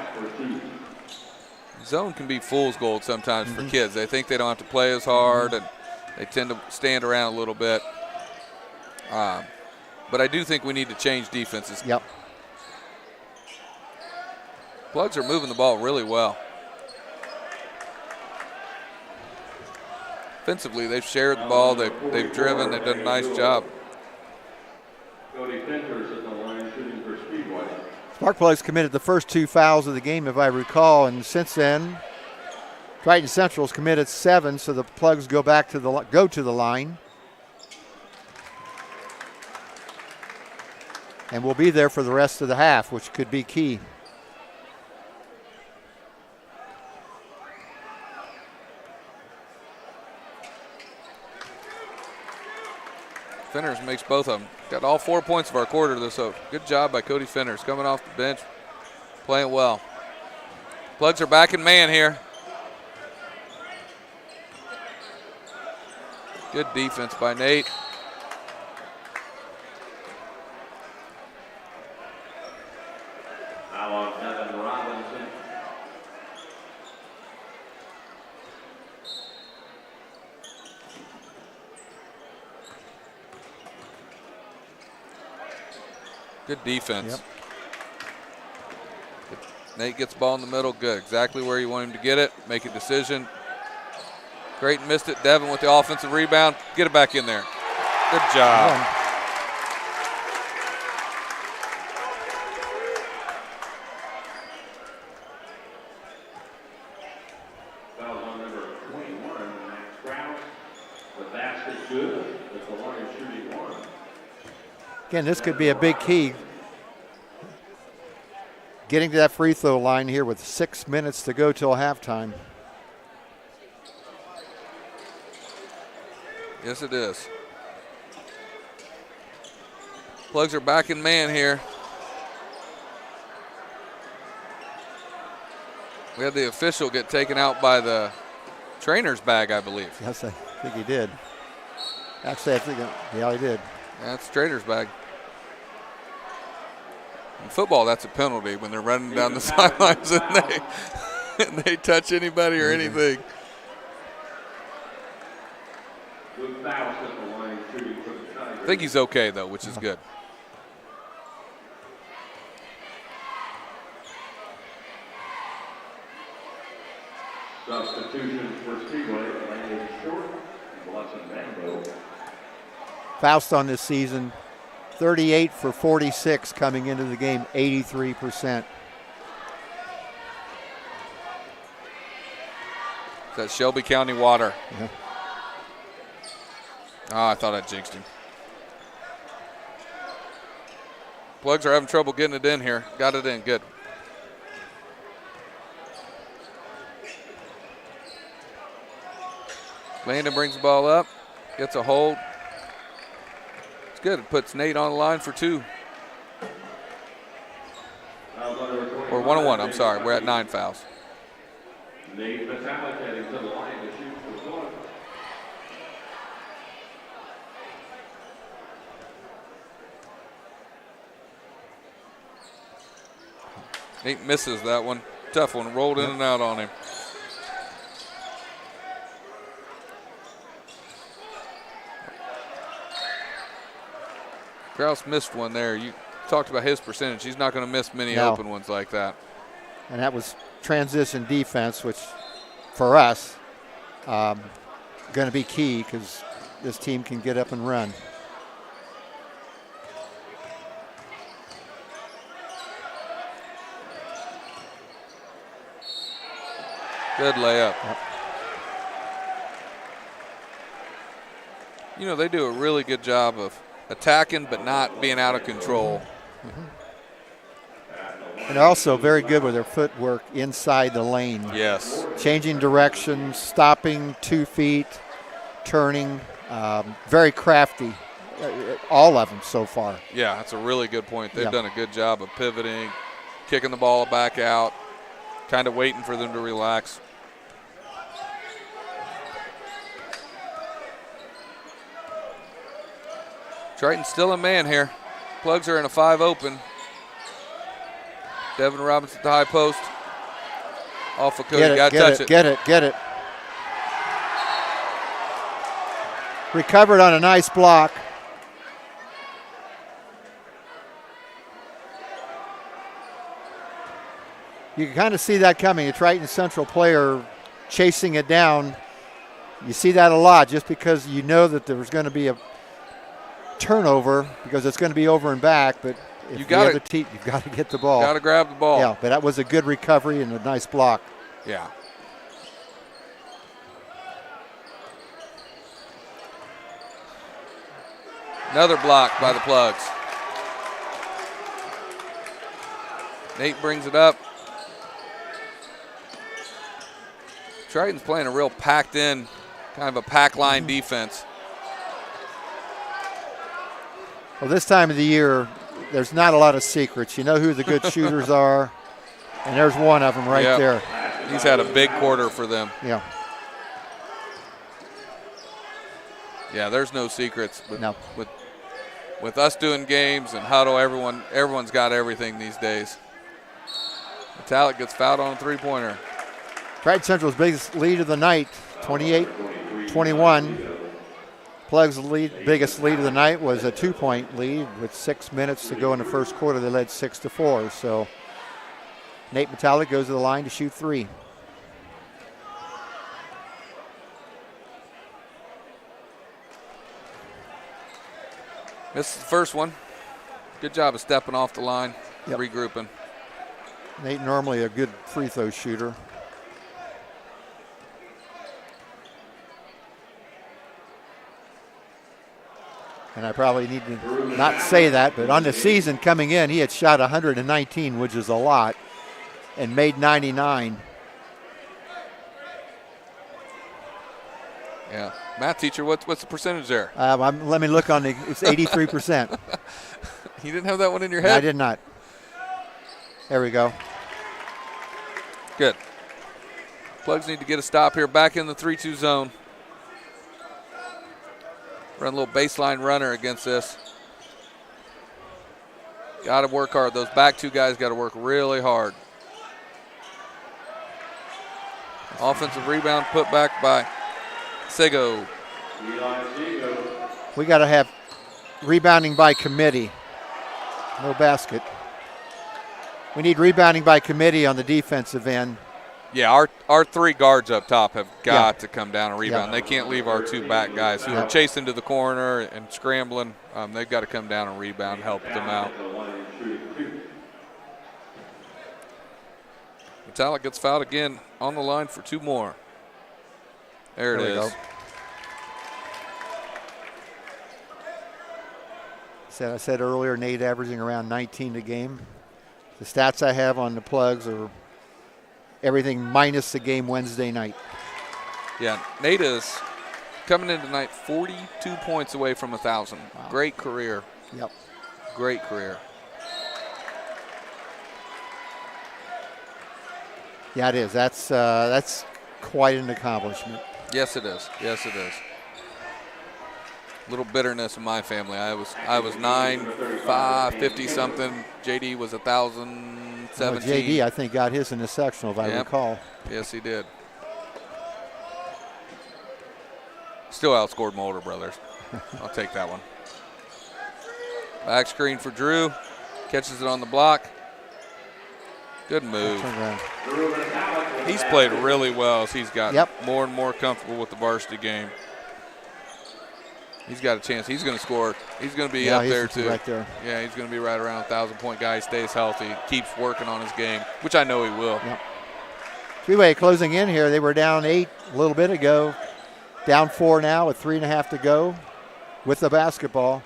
Zone can be fool's gold sometimes for kids. They think they don't have to play as hard, and they tend to stand around a little bit. But I do think we need to change defenses. Yep. Plugs are moving the ball really well. Offensively, they've shared the ball. They've driven. They've done a nice job. Cody Finners at the line shooting for Speedway. Sparkplugs committed the first 2 fouls of the game, if I recall, and since then, Triton Central's committed 7, so the Plugs go to the line. And we'll be there for the rest of the half, which could be key. Finners makes both of them. Got all 4 points of our quarter, so good job by Cody Finners coming off the bench, playing well. Plugs are back in man here. Good defense by Nate. Now on Devin Good defense. Yep. Nate gets the ball in the middle. Good. Exactly where you want him to get it. Make a decision. Creighton missed it. Devin with the offensive rebound. Get it back in there. Good job. Foul on number 21, Max Krause. The basket good, but the line shooting one. Again, this could be a big key. Getting to that free throw line here with 6 minutes to go till halftime. Yes, it is. Plugs are back in man here. We had the official get taken out by the trainer's bag, I believe. Yes, I think he did. Actually, I think, yeah, he did. That's the trainer's bag. In football, that's a penalty when they're running down the sidelines and they touch anybody or anything. I think he's okay, though, which is good. Substitution for Speedway, Landon Short, Blossom Bambo. Faust on this season, 38 for 46 coming into the game, 83%. That's Shelby County water. Yeah. Oh, I thought I jinxed him. Plugs are having trouble getting it in here. Got it in, good. Landon brings the ball up, gets a hold. It's good, it puts Nate on the line for 2. Or 1-on-1, I'm sorry, we're at 9 fouls. Nate Metallic heading to the line to shoot for 1. Nate misses that one. Tough one, rolled in and out on him. Krause missed one there. You talked about his percentage. He's not going to miss many open ones like that. And that was transition defense, which for us, going to be key because this team can get up and run. Good layup. Yep. You know, they do a really good job of attacking but not being out of control. And they're also very good with their footwork inside the lane. Yes. Changing direction, stopping 2 feet, turning, very crafty, all of them so far. Yeah, that's a really good point. They've done a good job of pivoting, kicking the ball back out, kind of waiting for them to relax. Triton's still a man here. Plugs are in a 5 open. Devin Robinson at the high post. Off of Cody, got to touch it. Get it. Recovered on a nice block. You can kind of see that coming. A Triton Central player chasing it down. You see that a lot just because you know that there's going to be a turnover because it's going to be over and back, but if you've got to get the ball. Got to grab the ball. Yeah, but that was a good recovery and a nice block. Yeah. Another block by the Plugs. Nate brings it up. Triton's playing a real packed in, kind of a pack line defense. Well, this time of the year, there's not a lot of secrets. You know who the good shooters are, and there's one of them right there. He's had a big quarter for them. Yeah. Yeah, there's no secrets. But no. With us doing games and huddle, everyone's got everything these days. Metallic gets fouled on a three-pointer. Triton Central's biggest lead of the night, 28-21. Plugs' biggest lead of the night was a 2-point lead with 6 minutes to go in the first quarter. They led 6-4. So Nate Metallic goes to the line to shoot 3. This is the first one. Good job of stepping off the line, Yep. regrouping. Nate normally a good free throw shooter. And I probably need to not say that, but on the season coming in, he had shot 119, which is a lot, and made 99. Yeah. Math teacher, what's the percentage there? Let me look on the, it's 83%. You didn't have that one in your head? I did not. There we go. Good. Plugs need to get a stop here. Back in the 3-2 zone. Run a little baseline runner against this. Got to work hard. Those back two guys got to work really hard. Offensive rebound put back by Sego. We got to have rebounding by committee. No basket. We need rebounding by committee on the defensive end. Yeah, our 3 guards up top have got to come down and rebound. They can't leave our 2 back guys who are chasing to the corner and scrambling. They've got to come down and rebound, help them out. Metallic gets fouled again on the line for 2 more. There it is. I said earlier, Nate averaging around 19 a game. The stats I have on the Plugs are everything minus the game Wednesday night. Yeah, Nate is coming in tonight 42 points away from 1,000. Wow. Great career. Yep. Great career. Yeah, it is. That's quite an accomplishment. Yes, it is. Yes, it is. Little bitterness in my family. I was 9'5", something. JD was 1,017. Well, JD, I think, got his in the sectional, if I recall. Yes, he did. Still outscored my older brothers. I'll take that one. Back screen for Drew. Catches it on the block. Good move. He's played really well as he's gotten more and more comfortable with the varsity game. He's got a chance. He's going to score. He's going to be up there, too. Right there. Yeah, he's going to be right around a 1,000-point guy. He stays healthy, keeps working on his game, which I know he will. Yep. Speedway closing in here. They were down 8 a little bit ago. Down 4 now with 3.5 to go with the basketball.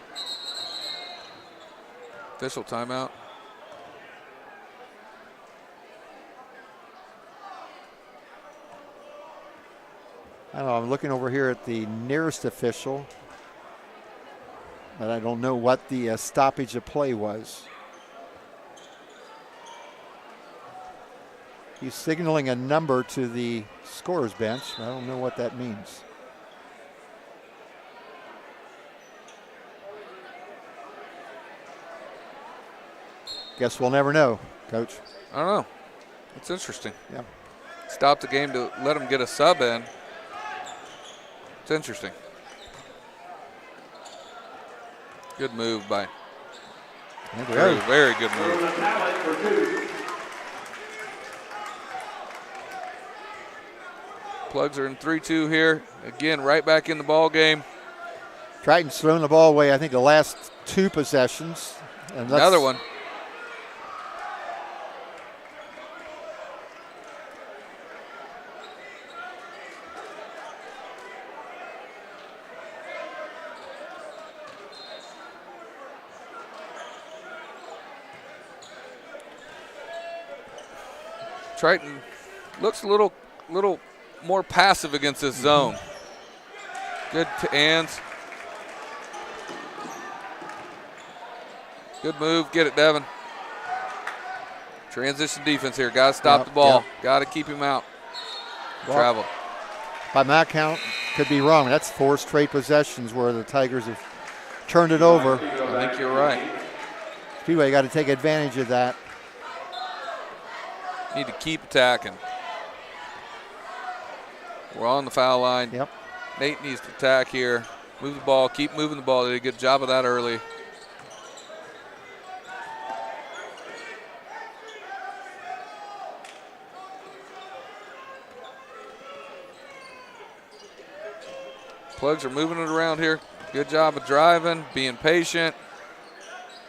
Official timeout. I don't know. I'm looking over here at the nearest official, but I don't know what the stoppage of play was. He's signaling a number to the scorer's bench. I don't know what that means. Guess we'll never know, Coach. I don't know. It's interesting. Yeah. Stop the game to let him get a sub in. It's interesting. Good move by Drew. Very good move. Plugs are in 3-2 here. Again, right back in the ball game. Triton's thrown the ball away, I think, the last 2 possessions. And another one. Triton looks a little more passive against this zone. Good hands. Good move. Get it, Devin. Transition defense here. Got to stop the ball. Got to keep him out. Travel. By my count, could be wrong. That's 4 straight possessions where the Tigers have turned it over. I think you're right. Speedway got to take advantage of that. Need to keep attacking. We're on the foul line. Yep. Nate needs to attack here. Move the ball, keep moving the ball. They did a good job of that early. Plugs are moving it around here. Good job of driving, being patient.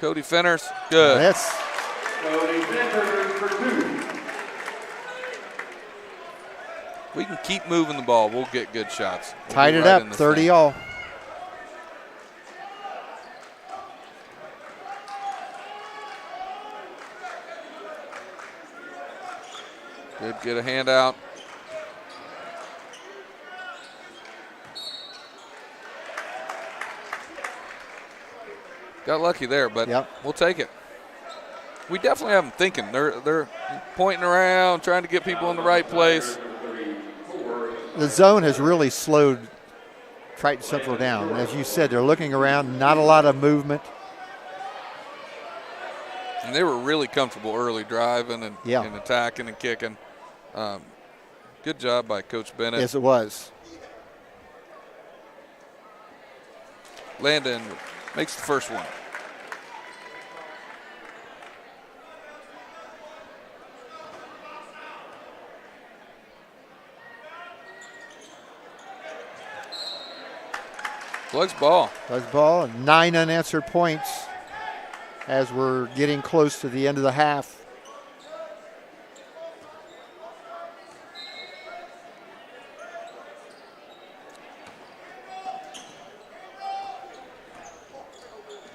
Cody Fenners, good. Yes. Cody Fenners for 2. We can keep moving the ball. We'll get good shots. We'll Tied it up, 30-all. Good, get a handout. Got lucky there, but we'll take it. We definitely have them thinking. They're pointing around, trying to get people in the right place. The zone has really slowed Triton Central down. As you said, they're looking around, not a lot of movement. And they were really comfortable early driving and attacking and kicking. Good job by Coach Bennett. Yes, it was. Landon makes the first one. Plugs ball. Plugs ball, 9 unanswered points as we're getting close to the end of the half.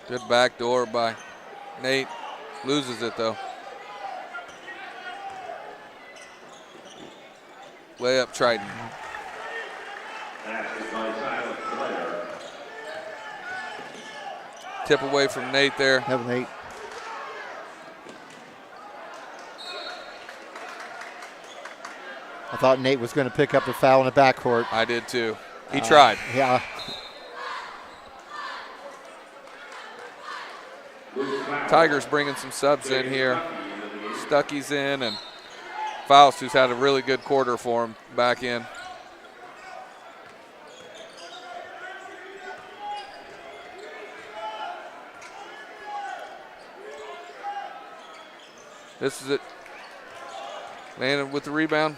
Good back door by Nate. Loses it though. Layup Triton. Tip away from Nate there. Have Nate. I thought Nate was going to pick up the foul in the backcourt. I did too. He tried. Yeah. Tigers bringing some subs in here. Stuckey's in, and Faust, who's had a really good quarter for him, back in. This is it. Landon with the rebound.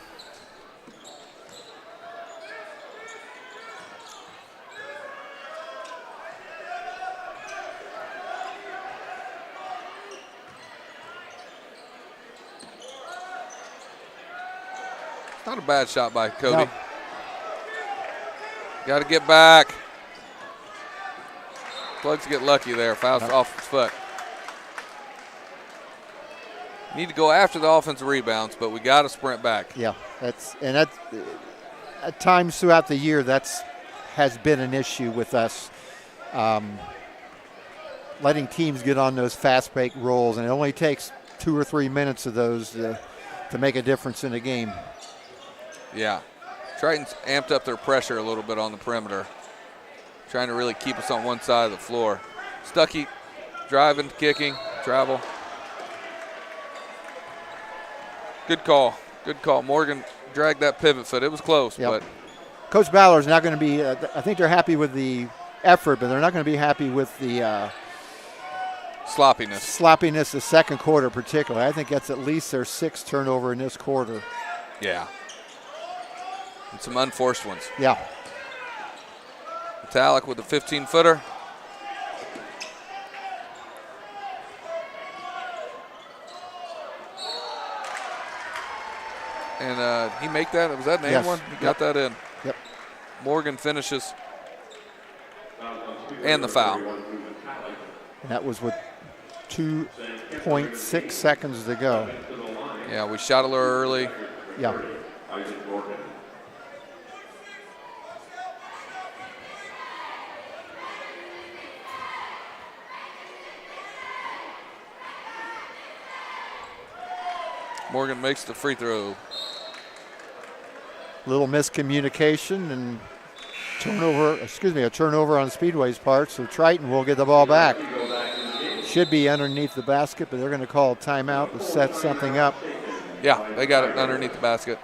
Not a bad shot by Cody. No. Got to get back. Plugs get lucky there. Faust off his foot. Need to go after the offensive rebounds, but we got to sprint back. Yeah, that's at times throughout the year has been an issue with us. Letting teams get on those fast break rolls, and it only takes 2 or 3 minutes of those to make a difference in a game. Yeah, Triton's amped up their pressure a little bit on the perimeter, trying to really keep us on one side of the floor. Stuckey driving, kicking, travel. Good call. Good call. Morgan dragged that pivot foot. It was close, but Coach Ballard's not going to be. I think they're happy with the effort, but they're not going to be happy with the sloppiness. The second quarter, particularly. I think that's at least their 6th turnover in this quarter. Yeah. And some unforced ones. Yeah. Metallic with a 15-footer. And he make that? Was that an yes. one? He got that in. Yep. Morgan finishes. And the foul. And that was with 2.6 seconds to go. Yeah, we shot a little early. Yeah. Morgan makes the free throw. Little miscommunication and a turnover on Speedway's part, so Triton will get the ball back. Should be underneath the basket, but they're going to call a timeout to set something up. Yeah, they got it underneath the basket.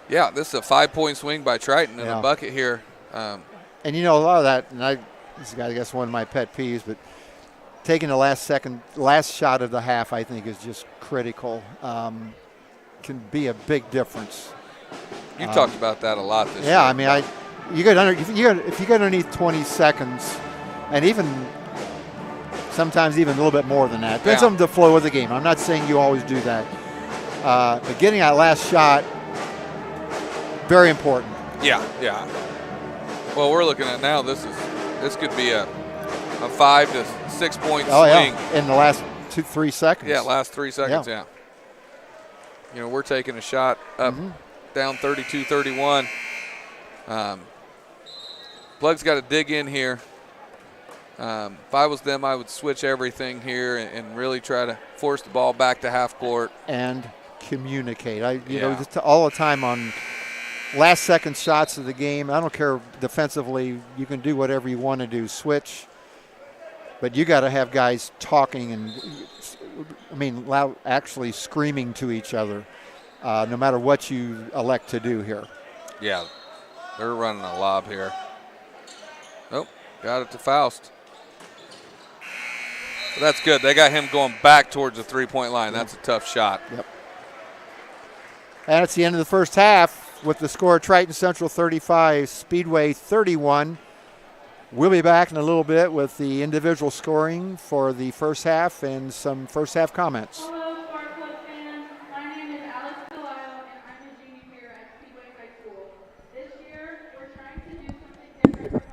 Yeah, this is a 5-point swing by Triton in Yeah. a bucket here. And a lot of that, and this is, I guess, one of my pet peeves, but taking the last shot of the half, I think, is just critical. Can be a big difference. You talked about that a lot this year. Yeah, I mean, if you get underneath 20 seconds, and even sometimes even a little bit more than that, depends on the flow of the game. I'm not saying you always do that, but getting that last shot, very important. Yeah. Well, we're looking at now. This could be a 5 to 6 point swing. Yeah, in the last 2-3 seconds. Yeah, last 3 seconds. Yeah. We're taking a shot up, down 32-31. Plug's got to dig in here. If I was them, I would switch everything here and really try to force the ball back to half court and communicate. Just all the time on last second shots of the game. I don't care defensively. You can do whatever you want to do, switch, but you got to have guys talking and loud, actually screaming to each other, no matter what you elect to do here. Yeah, they're running a lob here. Nope, got it to Faust. But that's good. They got him going back towards the three-point line. That's a tough shot. Yep. And it's the end of the first half with the score Triton Central 35, Speedway 31. We'll be back in a little bit with the individual scoring for the first half and some first half comments. Hello, Sparkplugs fans. My name is Alex Delisle, and I'm a junior here at Speedway High School. This year, we're trying to do something different for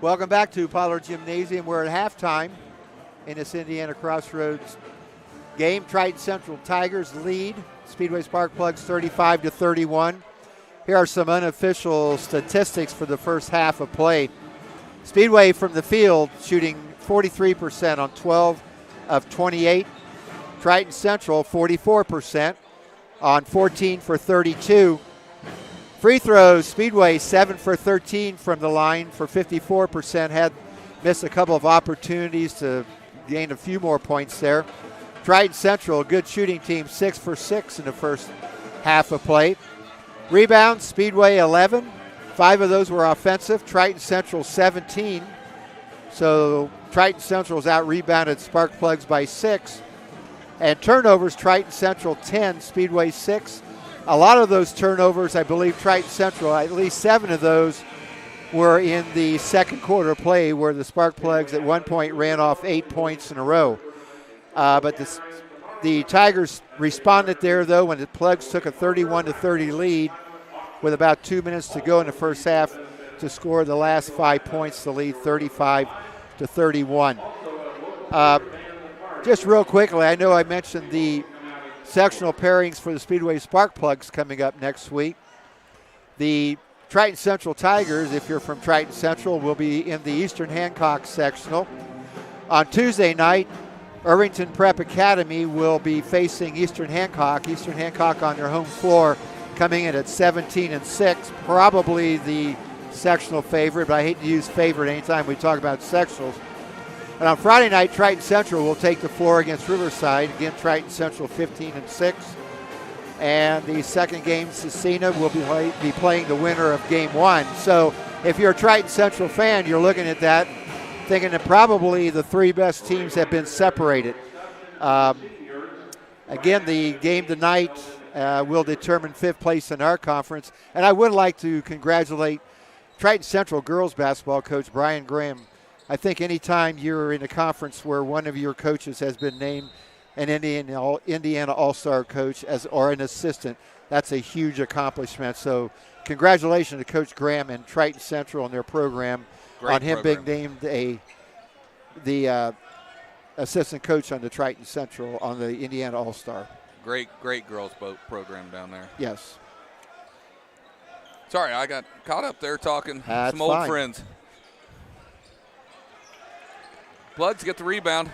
Welcome back to Pollard Gymnasium. We're at halftime in this Indiana Crossroads game. Triton Central Tigers lead Speedway Sparkplugs 35-31. Here are some unofficial statistics for the first half of play. Speedway from the field shooting 43% on 12 of 28. Triton Central 44% on 14 for 32. Free throws, Speedway 7 for 13 from the line for 54%. Had missed a couple of opportunities to gain a few more points there. Triton Central, a good shooting team, 6 for 6 in the first half of play. Rebounds, Speedway 11. 5 of those were offensive. Triton Central 17. So Triton Central's out-rebounded Sparkplugs by 6. And turnovers, Triton Central 10, Speedway 6. A lot of those turnovers, I believe Triton Central, at least 7 of those were in the second quarter play where the Sparkplugs at one point ran off 8 points in a row. But the Tigers responded there, though, when the Plugs took a 31-30 lead with about 2 minutes to go in the first half to score the last 5 points to lead 35-31. Just real quickly, I know I mentioned the sectional pairings for the Speedway Sparkplugs coming up next week. The Triton Central Tigers, if you're from Triton Central, will be in the Eastern Hancock sectional. On Tuesday night, Irvington Prep Academy will be facing Eastern Hancock. Eastern Hancock on their home floor coming in at 17-6, probably the sectional favorite, but I hate to use favorite anytime we talk about sectionals. And on Friday night, Triton Central will take the floor against Riverside. Again, Triton Central 15-6. And the second game, Cecina will be playing the winner of game 1. So if you're a Triton Central fan, you're looking at that thinking that probably the 3 best teams have been separated. Again, the game tonight will determine 5th place in our conference. And I would like to congratulate Triton Central girls basketball coach Brian Graham. I think anytime you're in a conference where one of your coaches has been named an Indiana All-Star coach or an assistant, that's a huge accomplishment. So congratulations to Coach Graham and Triton Central and their program. Great on him program. being named the assistant coach on the Triton Central on the Indiana All-Star. Great girls boat program down there. Yes. Sorry, I got caught up there talking That's some old fine. friends. Plugs get the rebound.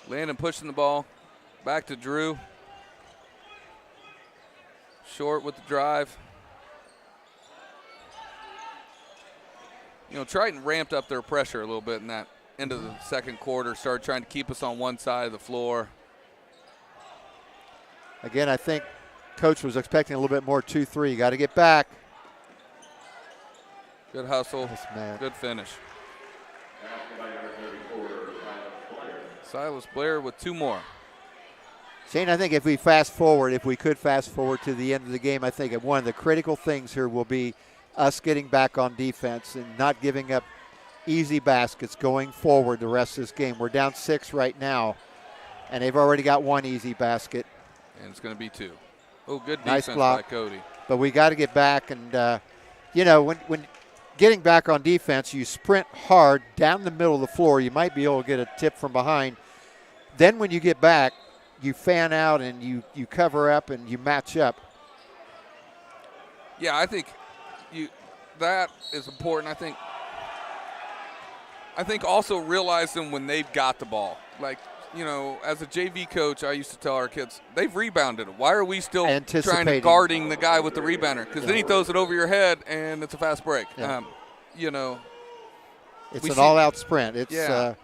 Landon pushing the ball. Back to Drew. Short with the drive. You know, Triton ramped up their pressure a little bit in that end of the second quarter, started trying to keep us on one side of the floor. Again, I think Coach was expecting a little bit more 2-3. Got to get back. Good hustle, Yes, man. good finish. Silas Blair with 2 more. Shane, I think if we could fast forward to the end of the game, I think one of the critical things here will be us getting back on defense and not giving up easy baskets going forward the rest of this game. We're down 6 right now, and they've already got 1 easy basket. And it's going to be 2. Oh, good Nice defense block. by Cody. But we got to get back, and when getting back on defense, you sprint hard down the middle of the floor. You might be able to get a tip from behind. Then when you get back, you fan out and you cover up and you match up. Yeah, I think that is important. I think also realizing when they've got the ball. Like, you know, as a JV coach, I used to tell our kids, they've rebounded it. Why are we still trying to guarding the guy with the rebounder? Because then he throws it over your head and it's a fast break. Yeah. It's an all-out sprint. It's And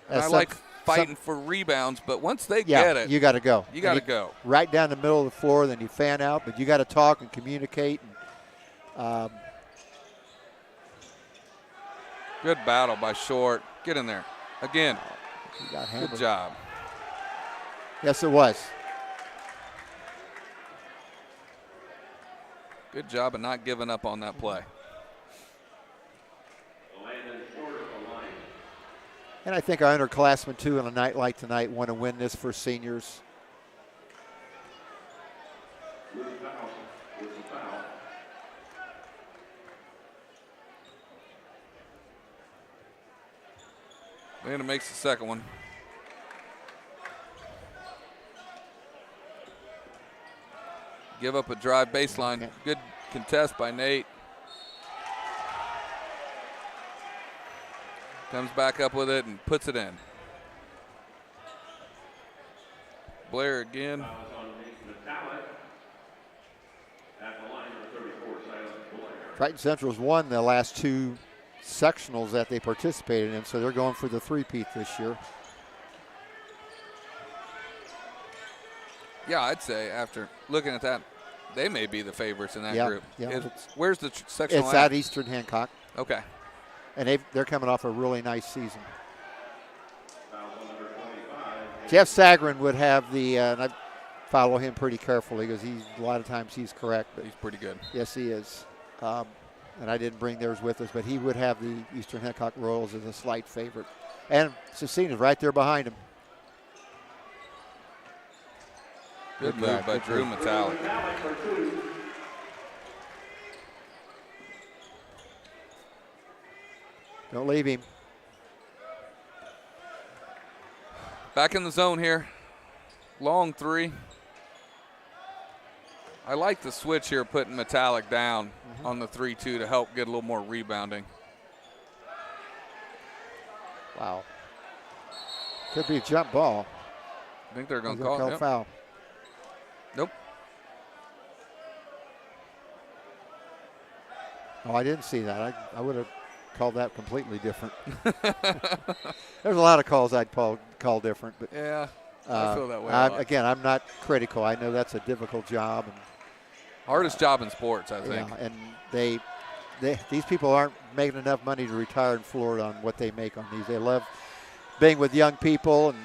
I like fighting for rebounds, but once they get it, you got to go. You got to go right down the middle of the floor. Then you fan out, but you got to talk and communicate. And, good battle by Short. Get in there again. Good job. Yes, it was. Good job of not giving up on that play. And I think our underclassmen, too, on a night like tonight, want to win this for seniors. Atlanta makes the second one. Give up a drive baseline. Okay. Good contest by Nate. Comes back up with it and puts it in. Blair again. Fouls on Nate Metallic. At the line, number 34, Silas Blair. Triton Central's won the last 2 sectionals that they participated in, so they're going for the three-peat this year. Yeah, I'd say after looking at that, they may be the favorites in that Yeah, group. yeah. Where's the sectional It's at Eastern Hancock, Okay. and they're coming off a really nice season. Fouls on number 25. Jeff Sagrin would have the, and I follow him pretty carefully because a lot of times he's correct, but He's pretty good. yes, he is. And I didn't bring theirs with us, but he would have the Eastern Hancock Royals as a slight favorite. And Cecina's right there behind him. Good Good move drive, by good Drew move. Metallic. Metallic for 2. Don't leave him. Back in the zone here. Long 3. I like the switch here, putting Metallic down on the 3-2 to help get a little more rebounding. Wow. Could be a jump ball. I think they're going to They're call gonna it. Yep. foul. Nope. Oh, I didn't see that. I would have called that completely different. There's a lot of calls I'd call different, but Yeah, I feel that way a lot. again, I'm not critical. I know that's a difficult job, and Hardest job in sports, I think. yeah, and these people aren't making enough money to retire in Florida on what they make on these. They love being with young people and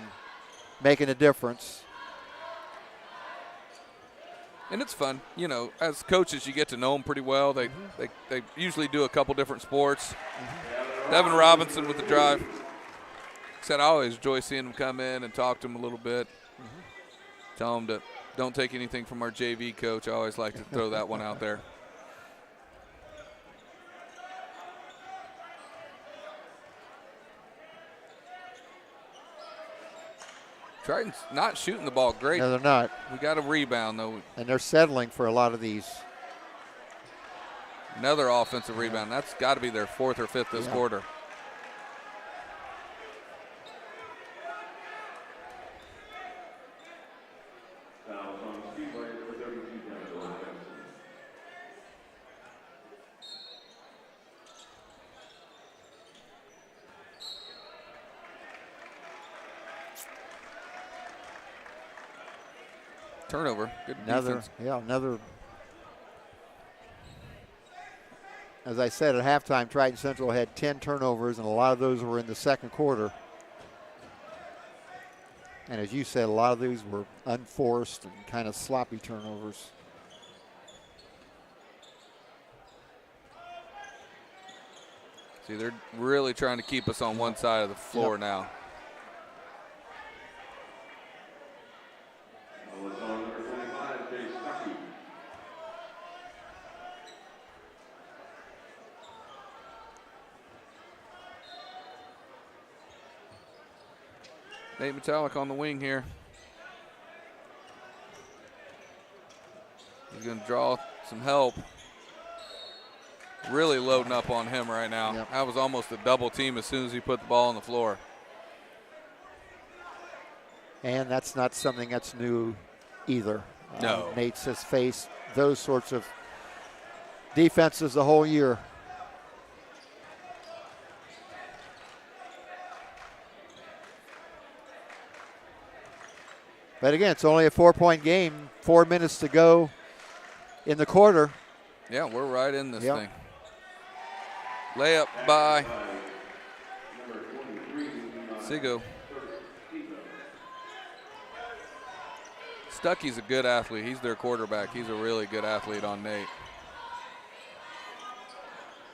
making a difference. And it's fun. You know, as coaches, you get to know them pretty well. They usually do a couple different sports. Devin Robinson with the drive. Said I always enjoy seeing him come in and talk to him a little bit. Tell him to don't take anything from our JV coach. I always like to throw that one out there. Triton's not shooting the ball great. No, they're not. We got a rebound, though. And they're settling for a lot of these. Another offensive rebound. That's got to be their 4th or 5th this Yeah. quarter. Fouls on Speedway for 32 Denver offense. Turnover. Good Another, defense. yeah, another. As I said at halftime, Triton Central had 10 turnovers, and a lot of those were in the second quarter. And as you said, a lot of these were unforced and kind of sloppy turnovers. See, they're really trying to keep us on one side of the floor now. Foul is on number 25, Jay Stuckey. Nate Metallic on the wing here. He's going to draw some help. Really loading up on him right now. Yep. That was almost a double team as soon as he put the ball on the floor. And that's not something that's new either. No. Nate's has faced those sorts of defenses the whole year. But again, it's only a 4-point game, 4 minutes to go in the quarter. Yeah, we're right in this Yep. thing. Layup by Number 23, Sigo. Stuckey's a good athlete. He's their quarterback. He's a really good athlete on Nate.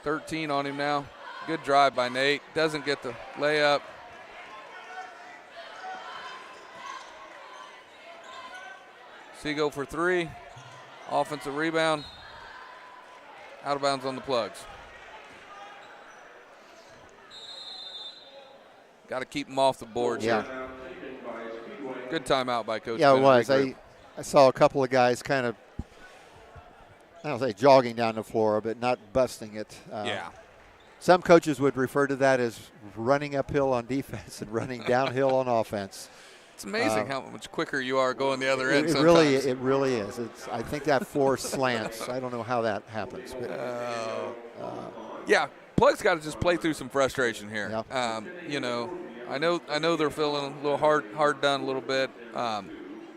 13 on him now. Good drive by Nate. Doesn't get the layup. Sigo for 3. Offensive rebound. Out of bounds on the plugs. Got to keep them off the boards Yeah. here. Good timeout by Coach. Yeah, it Bennett. was. Regroup. I saw a couple of guys kind of, I don't say jogging down the floor, but not busting it. Yeah. Some coaches would refer to that as running uphill on defense and running downhill on offense. It's amazing how much quicker you are going the other end. It really is. I think that floor slants. I don't know how that happens. But, yeah, Plug's got to just play through some frustration here. Yeah. You know, I know they're feeling a little hard done a little bit.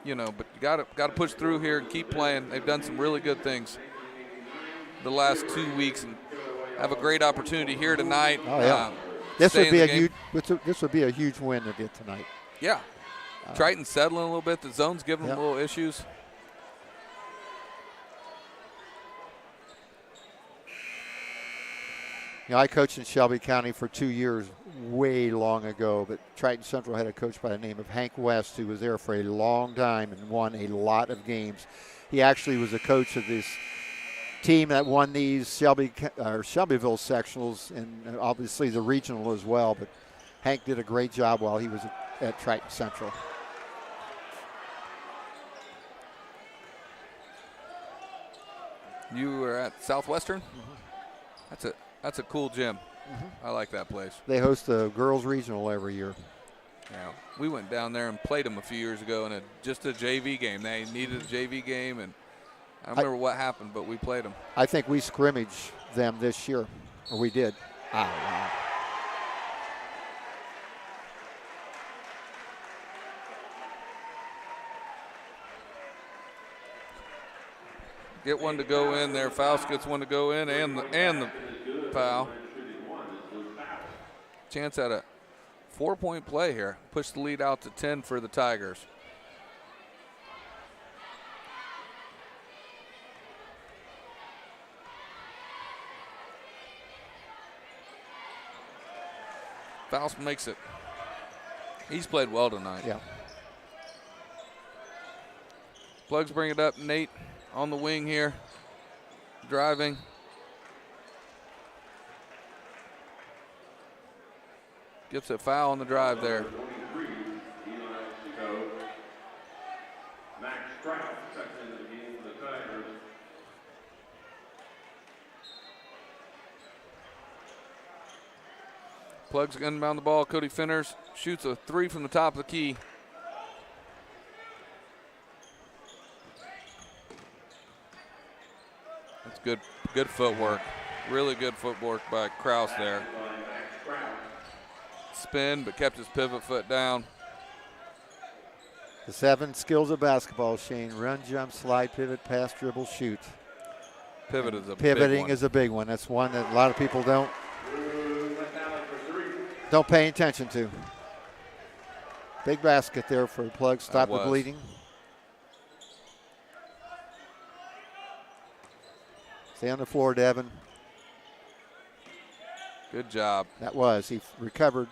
You know, but you got to push through here and keep playing. They've done some really good things the last 2 weeks and have a great opportunity here tonight. Oh yeah. This would be a huge win to get tonight. Yeah. Triton settling a little bit. The zone's giving them little issues. You know, I coached in Shelby County for 2 years way long ago, but Triton Central had a coach by the name of Hank West who was there for a long time and won a lot of games. He actually was a coach of this team that won these Shelbyville sectionals and obviously the regional as well, but Hank did a great job while he was at Triton Central. You were at Southwestern? Mm-hmm. That's a cool gym. Mm-hmm. I like that place. They host the girls regional every year. Yeah, we went down there and played them a few years ago in just a JV game. They needed a JV game, and I don't remember what happened, but we played them. I think we scrimmaged them this year, or we did. Wow. Get one to go in there. Faust gets one to go in, and the foul. Chance at a 4-point play here. Push the lead out to 10 for the Tigers. Faust makes it. He's played well tonight. Yeah. Plugs bring it up. Nate on the wing here, driving. Gets a foul on the drive there. Plugs inbound the ball. Cody Finners shoots a 3 from the top of the key. That's good footwork. Really good footwork by Kraus there. Spin, but kept his pivot foot down. The 7 skills of basketball, Shane. Run, jump, slide, pivot, pass, dribble, shoot. Pivoting is a big one. That's one that a lot of people don't pay attention to. Big basket there for the Plug. Stop the bleeding. Stay on the floor, Devin. Good job. That was. He recovered.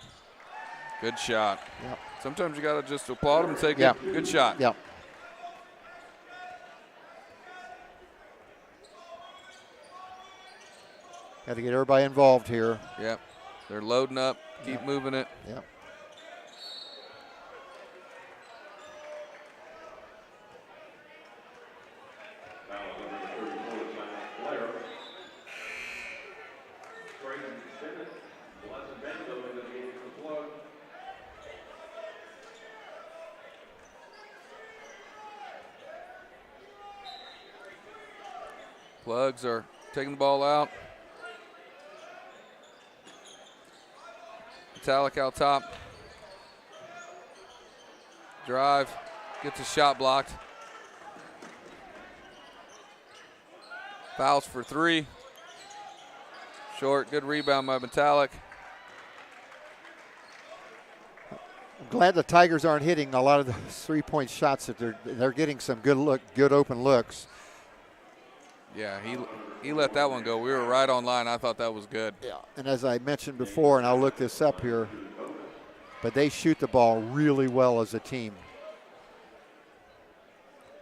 Good shot. Yep. Sometimes you got to just applaud him and say, good shot. Yep. Got to get everybody involved here. Yep. They're loading up. Keep moving it. Yep. Plugs are taking the ball out. Metallic out top. Drive. Gets a shot blocked. Fouls for 3. Short. Good rebound by Metallic. I'm glad the Tigers aren't hitting a lot of the 3-point shots. That they're getting some good open looks. Yeah, he let that one go. We were right on line. I thought that was good. Yeah, and as I mentioned before, and I'll look this up here, but they shoot the ball really well as a team.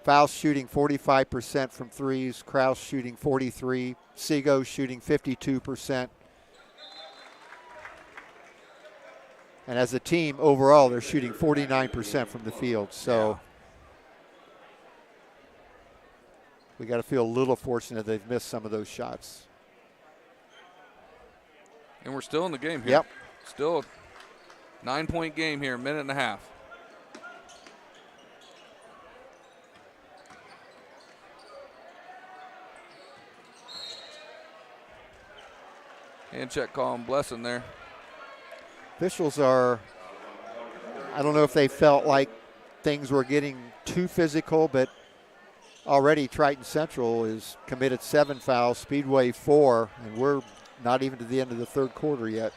Faust shooting 45% from threes. Kraus shooting 43%. Seago shooting 52%. And as a team overall, they're shooting 49% from the field. So we got to feel a little fortunate they've missed some of those shots. And we're still in the game here. Yep. Still a 9-point game here, minute and a half. Hand check call on Blessing there. Officials are, I don't know if they felt like things were getting too physical, but already Triton Central is committed 7 fouls, Speedway 4, and we're not even to the end of the third quarter yet.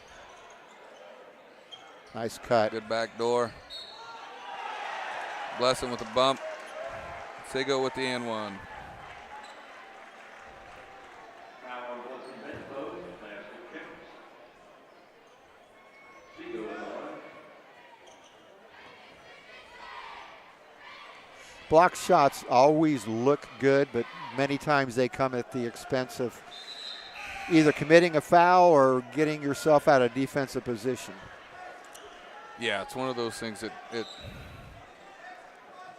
Nice cut. Good back door. Blessing with a bump. Sigo with the and one. Block shots always look good, but many times they come at the expense of either committing a foul or getting yourself out of defensive position. Yeah, it's one of those things that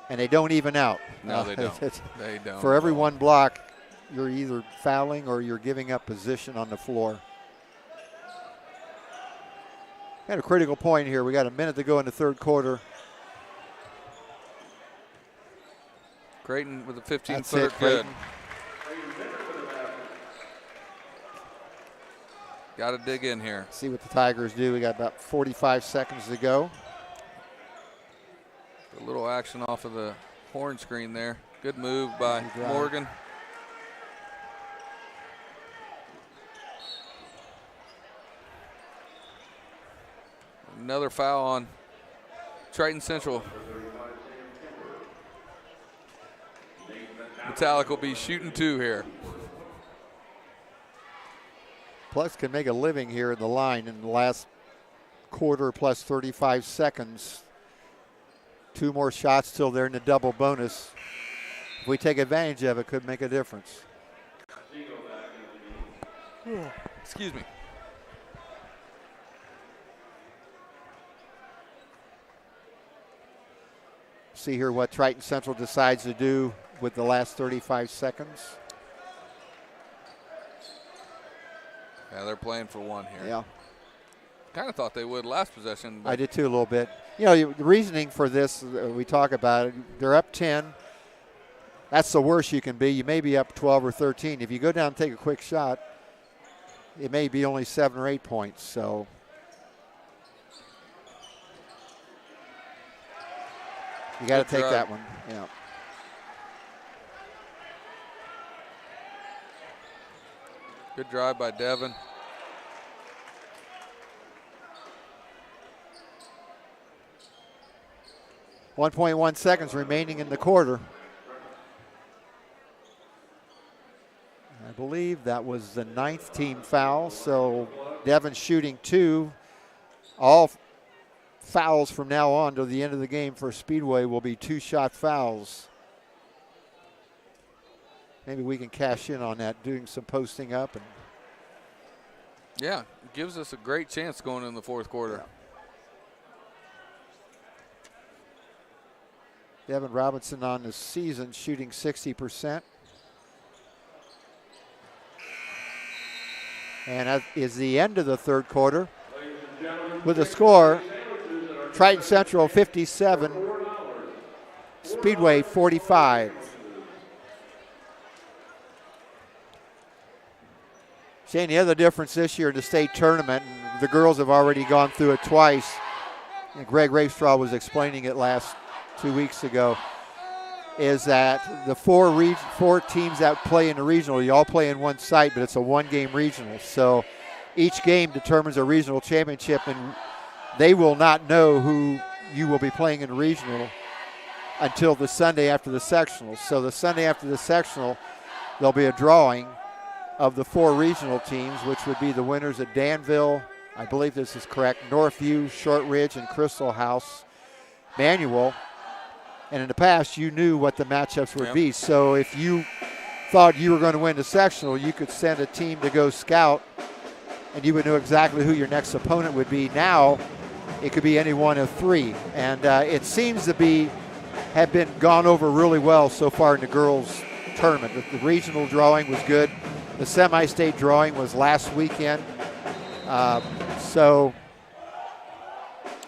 and they don't even out. No, they don't. They don't. For every one block, you're either fouling or you're giving up position on the floor. Got a critical point here. We got a minute to go in the third quarter. Creighton with a 15-footer, good. Got to dig in here. See what the Tigers do. We got about 45 seconds to go. A little action off of the horn screen there. Good move by Morgan. Another foul on Triton Central. Metallic will be shooting 2 here. Plus can make a living here in the line in the last quarter plus 35 seconds. 2 more shots till they're in the double bonus. If we take advantage of it, could make a difference. Excuse me. See here what Triton Central decides to do with the last 35 seconds. Yeah, they're playing for 1 here. Yeah. Kind of thought they would last possession. I did too a little bit. You know, the reasoning for this, we talk about it, they're up 10. That's the worst you can be. You may be up 12 or 13. If you go down and take a quick shot, it may be only 7 or 8 points. So you got to take that one. Yeah. Good drive by Devin. .1 seconds remaining in the quarter. I believe that was the 9th team foul. So Devin shooting 2. All fouls from now on to the end of the game for Speedway will be 2-shot fouls. Maybe we can cash in on that, doing some posting up. And yeah, it gives us a great chance going in the fourth quarter. Yeah. Devin Robinson on the season shooting 60%. And that is the end of the third quarter. With the score, Triton Central 57, Speedway 45. Shane, the other difference this year in the state tournament, and the girls have already gone through it twice, and Greg Ravestraw was explaining it 2 weeks ago, is that the four teams that play in the regional, you all play in one site, but it's a 1-game regional. So each game determines a regional championship, and they will not know who you will be playing in the regional until the Sunday after the sectional. So the Sunday after the sectional, there'll be a drawing of the 4 regional teams, which would be the winners at Danville, I believe this is correct, Northview, Shortridge, and Crystal House, Manual. And in the past, you knew what the matchups would be. So if you thought you were going to win the sectional, you could send a team to go scout, and you would know exactly who your next opponent would be. Now, it could be any one of 3. And it seems to have been gone over really well so far in the girls' tournament. The regional drawing was good. The semi-state drawing was last weekend. So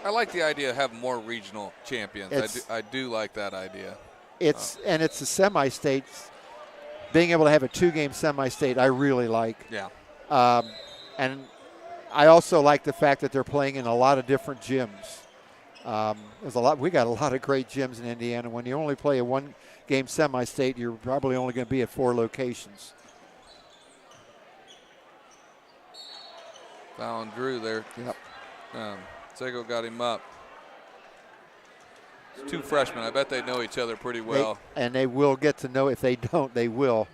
I like the idea of having more regional champions. I do like that idea. And it's a semi-state. Being able to have a 2-game semi-state, I really like. Yeah. And I also like the fact that they're playing in a lot of different gyms. We got a lot of great gyms in Indiana. When you only play a 1-game semi-state, you're probably only going to be at 4 locations. Foul on Drew there. Yep. Sego got him up. It's 2 freshmen. I bet they know each other pretty well. And they will get to know. If they don't, they will.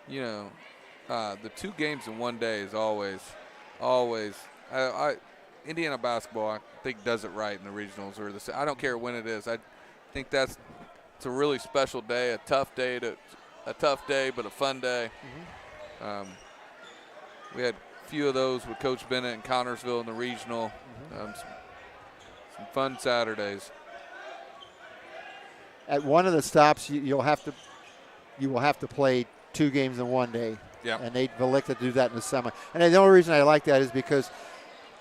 You know, the 2 games in one day is always. Indiana basketball, I think, does it right in the regionals or I don't care when it is. I think it's a really special day, a tough day, but a fun day. Mm-hmm. We had a few of those with Coach Bennett in Connorsville in the regional. Mm-hmm. Some fun Saturdays. At one of the stops, you will have to play 2 games in one day. Yeah. And they've elected to do that in the semi. And the only reason I like that is because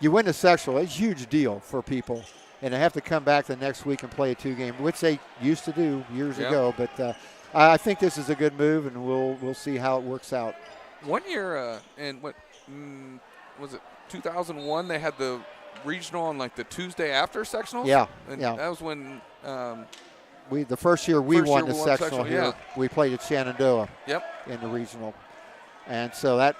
you win the sectional. It's a huge deal for people. And they have to come back the next week and play a 2-game, which they used to do years ago. But I think this is a good move, and we'll see how it works out. One year, and what was it, 2001, they had the regional on like the Tuesday after sectionals? Yeah. And yeah. that was when the first year we won the sectional here, yeah. We played at Shenandoah. Yep. In the regional. And so that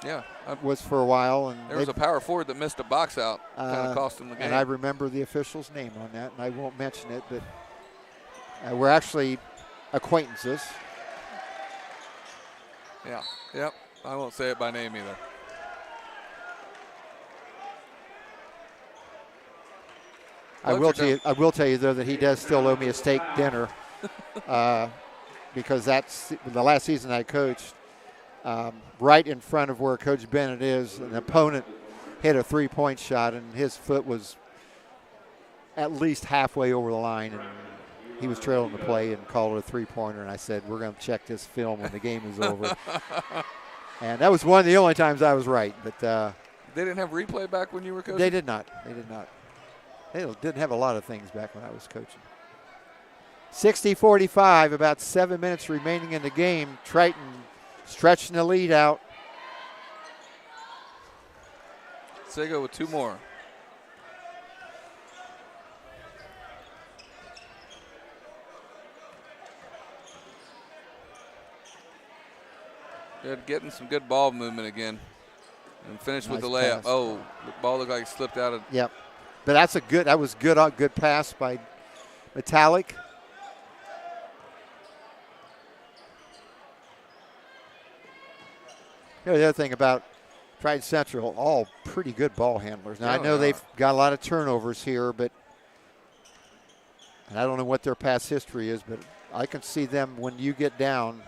yeah, was for a while. And there was a power forward that missed a box out, kind of cost him the game. And I remember the official's name on that, and I won't mention it, but we're actually acquaintances. Yeah, yep. I won't say it by name either. I will tell you though that he does still owe me a steak dinner, because that's the last season I coached. Right in front of where Coach Bennett is, an opponent hit a 3-point shot, and his foot was at least halfway over the line, and he was trailing the play and called it a 3-pointer. And I said, "We're going to check this film when the game is over." And that was one of the only times I was right. But they didn't have replay back when you were coaching? They did not. They did not. They didn't have a lot of things back when I was coaching. 60-45, about 7 minutes remaining in the game. Triton stretching the lead out. Sego with 2 more. Good, getting some good ball movement again. And finished with the layup. Pass. Oh, the ball looked like it slipped out of. Yep. But that was good pass by Metallic. You know, the other thing about Triton Central, all pretty good ball handlers. Now, I know they've got a lot of turnovers here, and I don't know what their past history is, but I can see them, when you get down,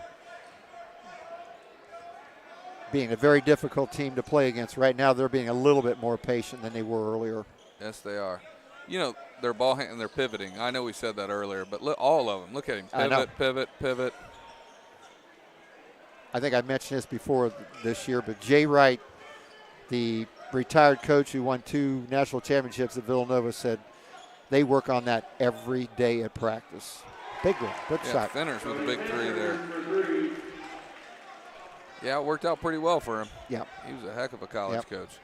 being a very difficult team to play against. Right now, they're being a little bit more patient than they were earlier. Yes, they are. You know, their ball and they're pivoting. I know we said that earlier, but look, all of them. Look at him. Pivot. I think I mentioned this before this year, but Jay Wright, the retired coach who won 2 national championships at Villanova, said they work on that every day at practice. Big one. Good shot. Finners with a big 3 there. Yeah, it worked out pretty well for him. Yeah. He was a heck of a college coach.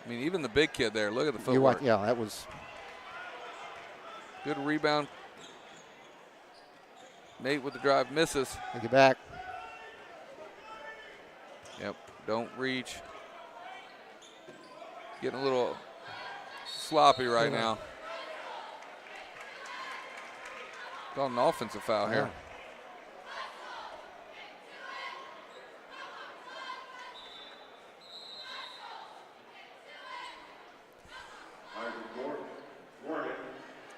I mean, even the big kid there, look at the footwork. Yeah, that was. Good rebound. Nate with the drive, misses. Take it back. Yep, don't reach. Getting a little sloppy right now. Got an offensive foul here.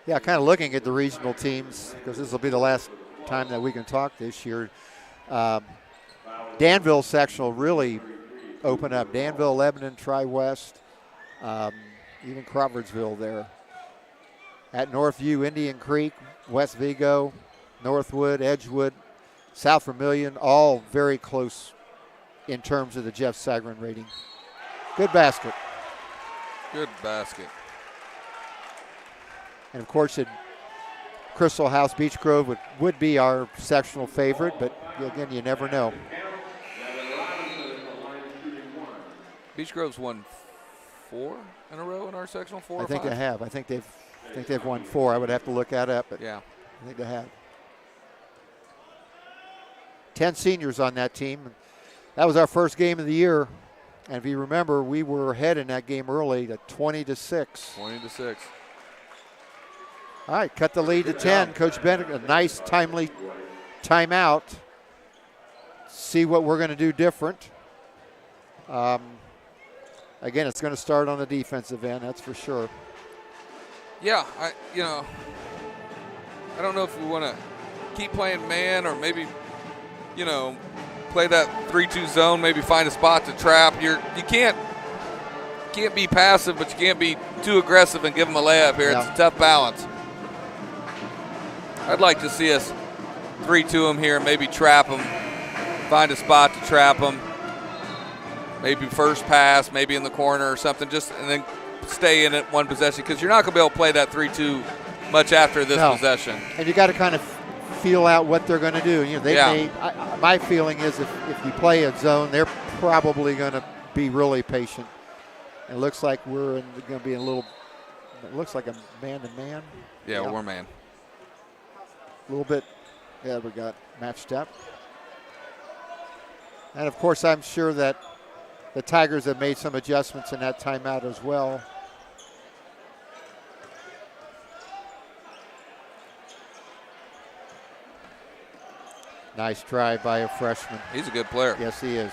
Yeah, kind of looking at the regional teams, because this will be the last time that we can talk this year. Danville sectional really open up. Danville, Lebanon, Tri-West, even Crawfordsville there. At Northview, Indian Creek, West Vigo, Northwood, Edgewood, South Vermilion, all very close in terms of the Jeff Sagrin rating. Good basket. Good basket. And of course, Crystal House Beech Grove would be our sectional favorite, but again, you never know. Beech Grove's won 4 in a row in our sectional, 4 or 5? I think they have. I think they've won 4. I would have to look that up, but yeah, I think they have. 10 seniors on that team. That was our first game of the year. And if you remember, we were ahead in that game early to 20-6. 20-6. All right, cut the lead to 10. Coach Bennett, a nice, timely timeout. See what we're going to do different. Again, it's going to start on the defensive end, that's for sure. Yeah, I don't know if we want to keep playing man or maybe, play that 3-2 zone, maybe find a spot to trap. You can't be passive, but you can't be too aggressive and give them a layup here. Yeah. It's a tough balance. I'd like to see us 3-2 them here, maybe trap them, find a spot to trap them. Maybe first pass, maybe in the corner or something, and then stay in it one possession, because you're not going to be able to play that 3-2 much after this possession. And you got to kind of feel out what they're going to do. My feeling is if you play a zone, they're probably going to be really patient. It looks like we're going to be it looks like a man-to-man. Yeah, we're man. A little bit, we got matched up. And, of course, I'm sure that the Tigers have made some adjustments in that timeout as well. Nice drive by a freshman. He's a good player. Yes, he is.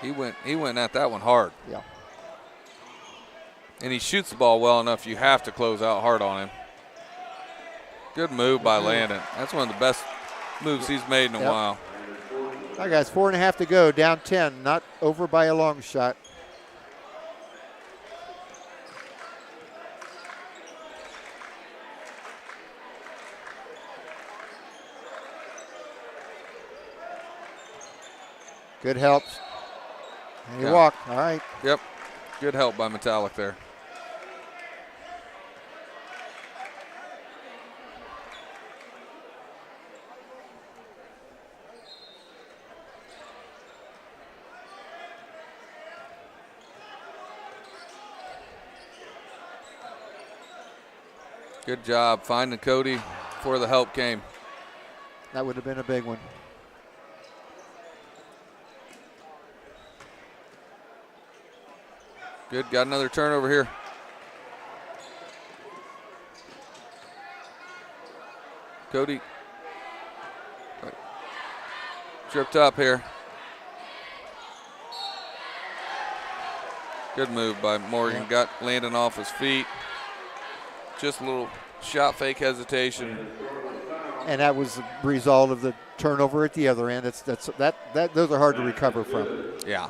He went at that one hard. Yeah. And he shoots the ball well enough, you have to close out hard on him. Good move by Landon. That's one of the best moves he's made in a while. All right, guys, 4.5 to go, down 10, not over by a long shot. Good help. And he walked, all right. Yep, good help by Metallic there. Good job finding Cody before the help came. That would have been a big one. Good, got another turnover here. Cody tripped up here. Good move by Morgan, got Landon off his feet. Just a little shot fake hesitation. And that was the result of the turnover at the other end. Those are hard to recover from. Yeah.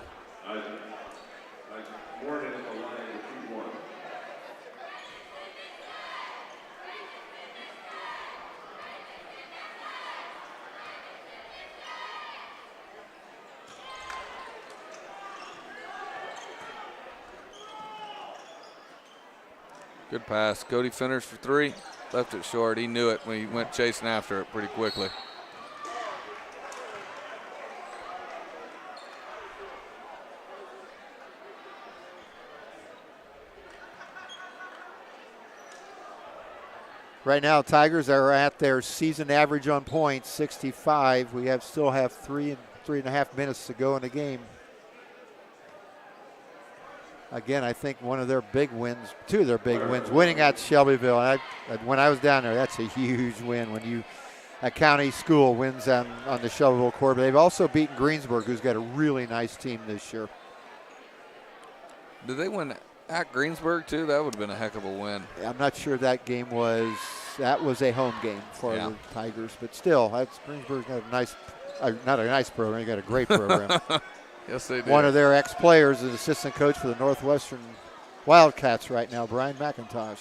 Good pass. Cody finished for 3. Left it short. He knew it when he went chasing after it pretty quickly. Right now, Tigers are at their season average on points, 65. We still have 3.5 minutes to go in the game. Again, I think one of their big wins, 2 of their big wins, winning at Shelbyville. And when I was down there, that's a huge win when a county school wins on the Shelbyville court. But they've also beaten Greensburg, who's got a really nice team this year. Did they win at Greensburg too? That would have been a heck of a win. I'm not sure that game was that was a home game for Yeah. the Tigers. But still, Greensburg's got a nice, not a nice program, they got a great program. Yes, they do. One of their ex-players is assistant coach for the Northwestern Wildcats right now, Brian McIntosh.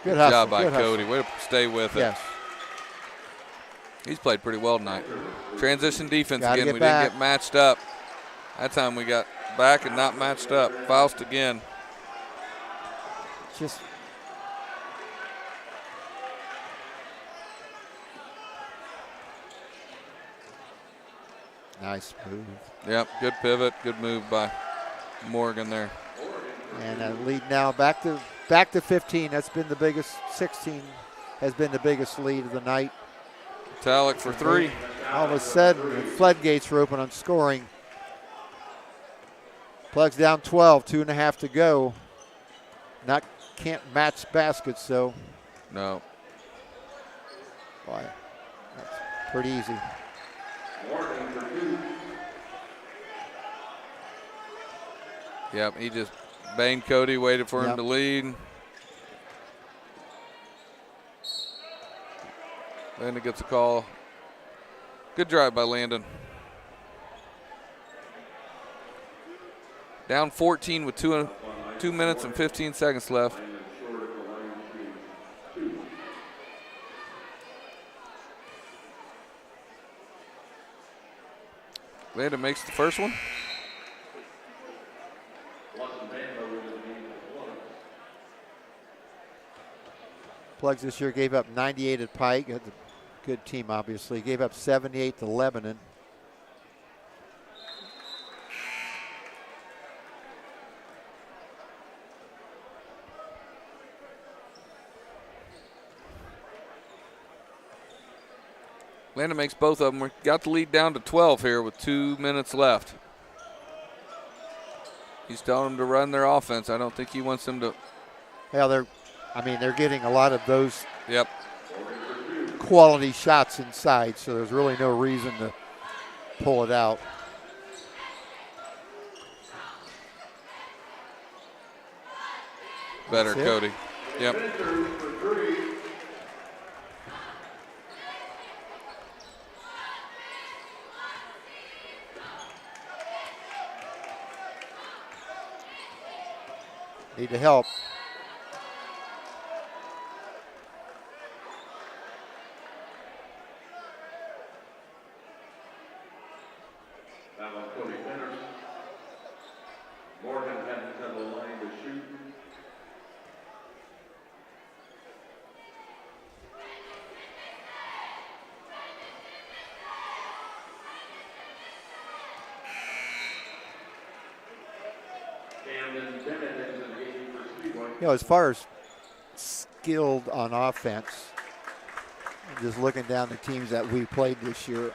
Good hustle, job by good hustle. Cody. Way to stay with it. Yes. He's played pretty well tonight. Transition defense Gotta again. get We back. didn't get matched up. That time we got back and not matched up. Faust again. Just nice move. Yep, good pivot, good move by Morgan there. And a lead now back to 15. That's been the biggest. 16 has been the biggest lead of the night. Talic for three. All of a sudden, the floodgates are open on scoring. Plugs down 12, 2.5 to go. Can't match baskets though. No. Boy, that's pretty easy. Yep, he just banged Cody, waited for him Yep. to lead. Landon gets a call. Good drive by Landon. Down 14 with 2 minutes and 15 seconds left. Landon makes the first one. Plugs this year gave up 98 at Pike. That's a good team, obviously. Gave up 78 to Lebanon. Landon makes both of them. We got the lead down to 12 here with 2 minutes left. He's telling them to run their offense. I don't think he wants them to. Yeah, they're getting a lot of those Yep. quality shots inside, so there's really no reason to pull it out. Better, That's it. Cody. Yep. Need to help. That was Cody Winters. Morgan hadn't come to the line to shoot. Camden Bennett into the game for Speedway. You know, as far as skilled on offense, just looking down the teams that we played this year,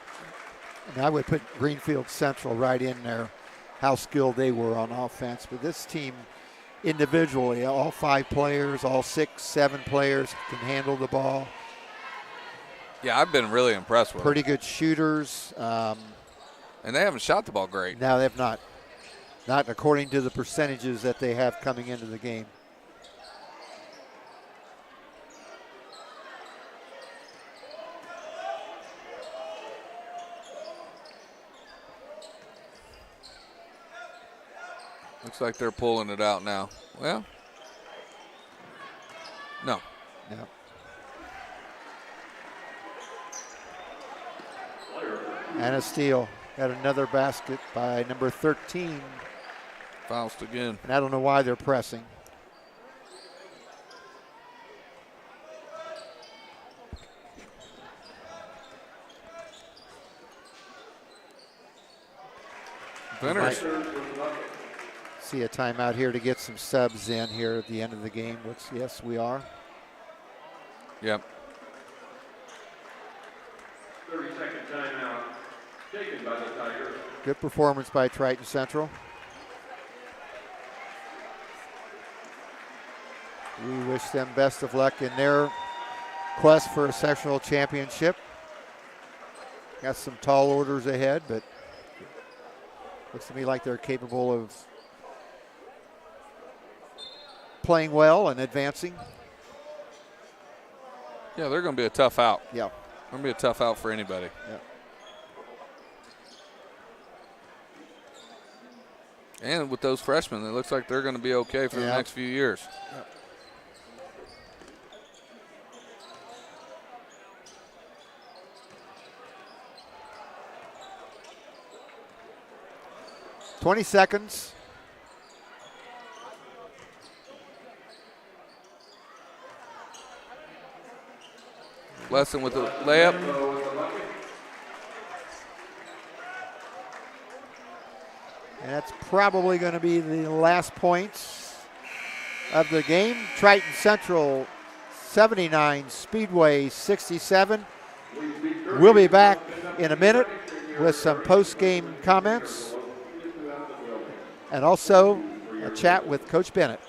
and I would put Greenfield Central right in there, how skilled they were on offense. But this team individually, all 5 players, all 6, 7 players can handle the ball. Yeah, I've been really impressed with Pretty good shooters. them. And they haven't shot the ball great. Now they've not according to the percentages that they have coming into the game. Looks like they're pulling it out now. Well, no. No. And a steal. Got another basket by number 13. Faust again. And I don't know why they're pressing. Venters. See a timeout here to get some subs in here at the end of the game, which, yes, we are. Yep. 30-second timeout taken by the Tigers. Good performance by Triton Central. We wish them best of luck in their quest for a sectional championship. Got some tall orders ahead, but looks to me like they're capable of playing well and advancing. Yeah, they're going to be a tough out. Yeah. Going to be a tough out for anybody. Yeah. And with those freshmen, it looks like they're going to be okay for the next few years. Yeah. "20 seconds. Lesson with the layup. And that's probably going to be the last points of the game. Triton Central 79, Speedway 67. We'll be back in a minute with some post-game comments and also a chat with Coach Bennett.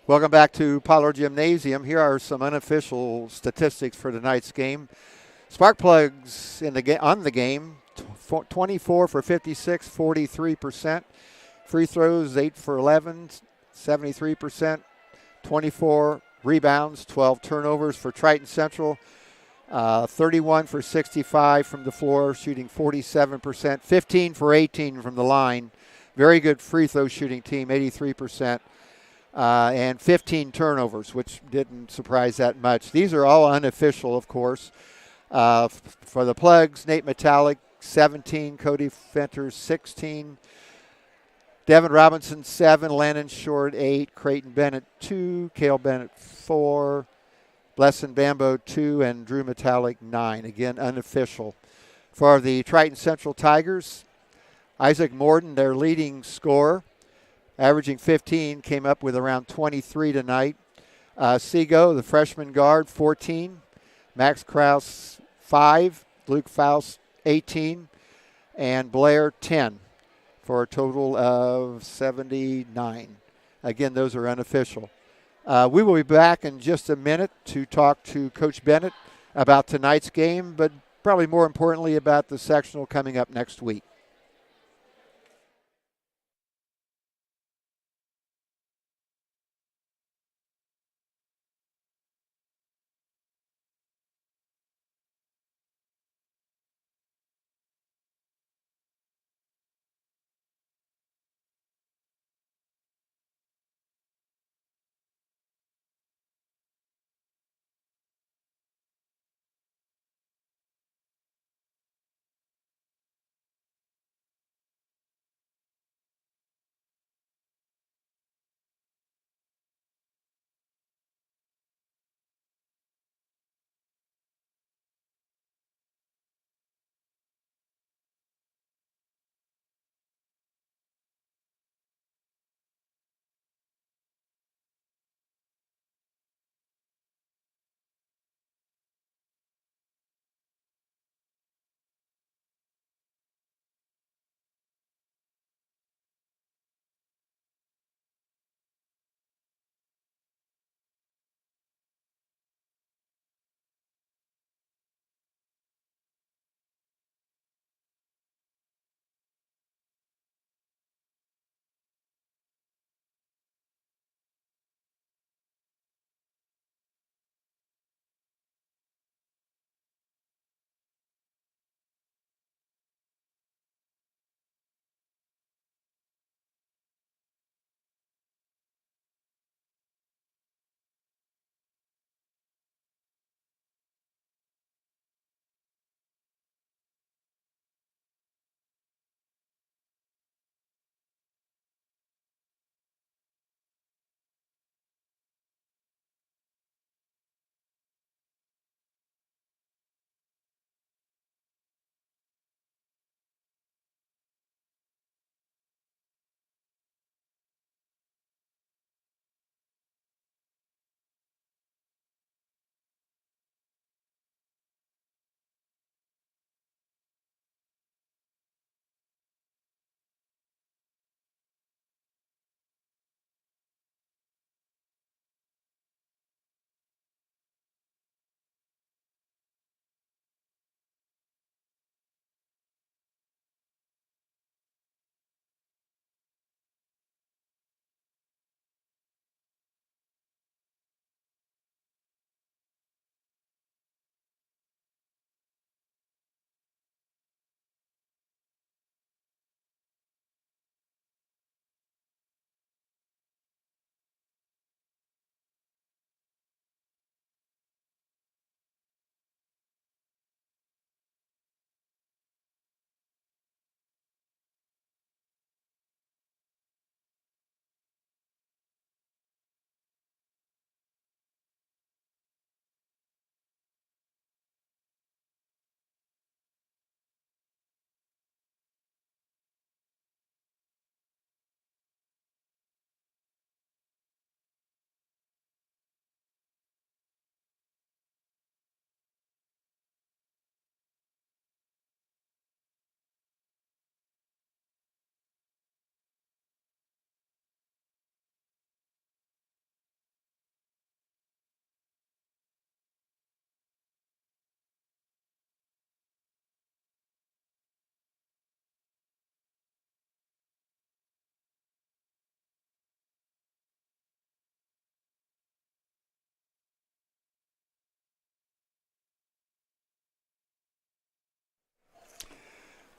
Welcome back to Pollard Gymnasium. Here are some unofficial statistics for tonight's game. Sparkplugs on the game, 24 for 56, 43%. Free throws, 8 for 11, 73%. 24 rebounds, 12 turnovers for Triton Central. 31 for 65 from the floor, shooting 47%. 15 for 18 from the line. Very good free throw shooting team, 83%. And 15 turnovers, which didn't surprise that much. These are all unofficial, of course. For the Plugs, Nate Metallic, 17. Cody Fenters, 16. Devin Robinson, 7. Landon Short, 8. Creighton Bennett, 2. Cale Bennett, 4. Blesson Bambo, 2. And Drew Metallic, 9. Again, unofficial. For the Triton Central Tigers, Isaac Morden, their leading scorer, averaging 15, came up with around 23 tonight. Seago, the freshman guard, 14. Max Kraus, 5. Luke Faust, 18. And Blair, 10, for a total of 79. Again, those are unofficial. We will be back in just a minute to talk to Coach Bennett about tonight's game, but probably more importantly about the sectional coming up next week.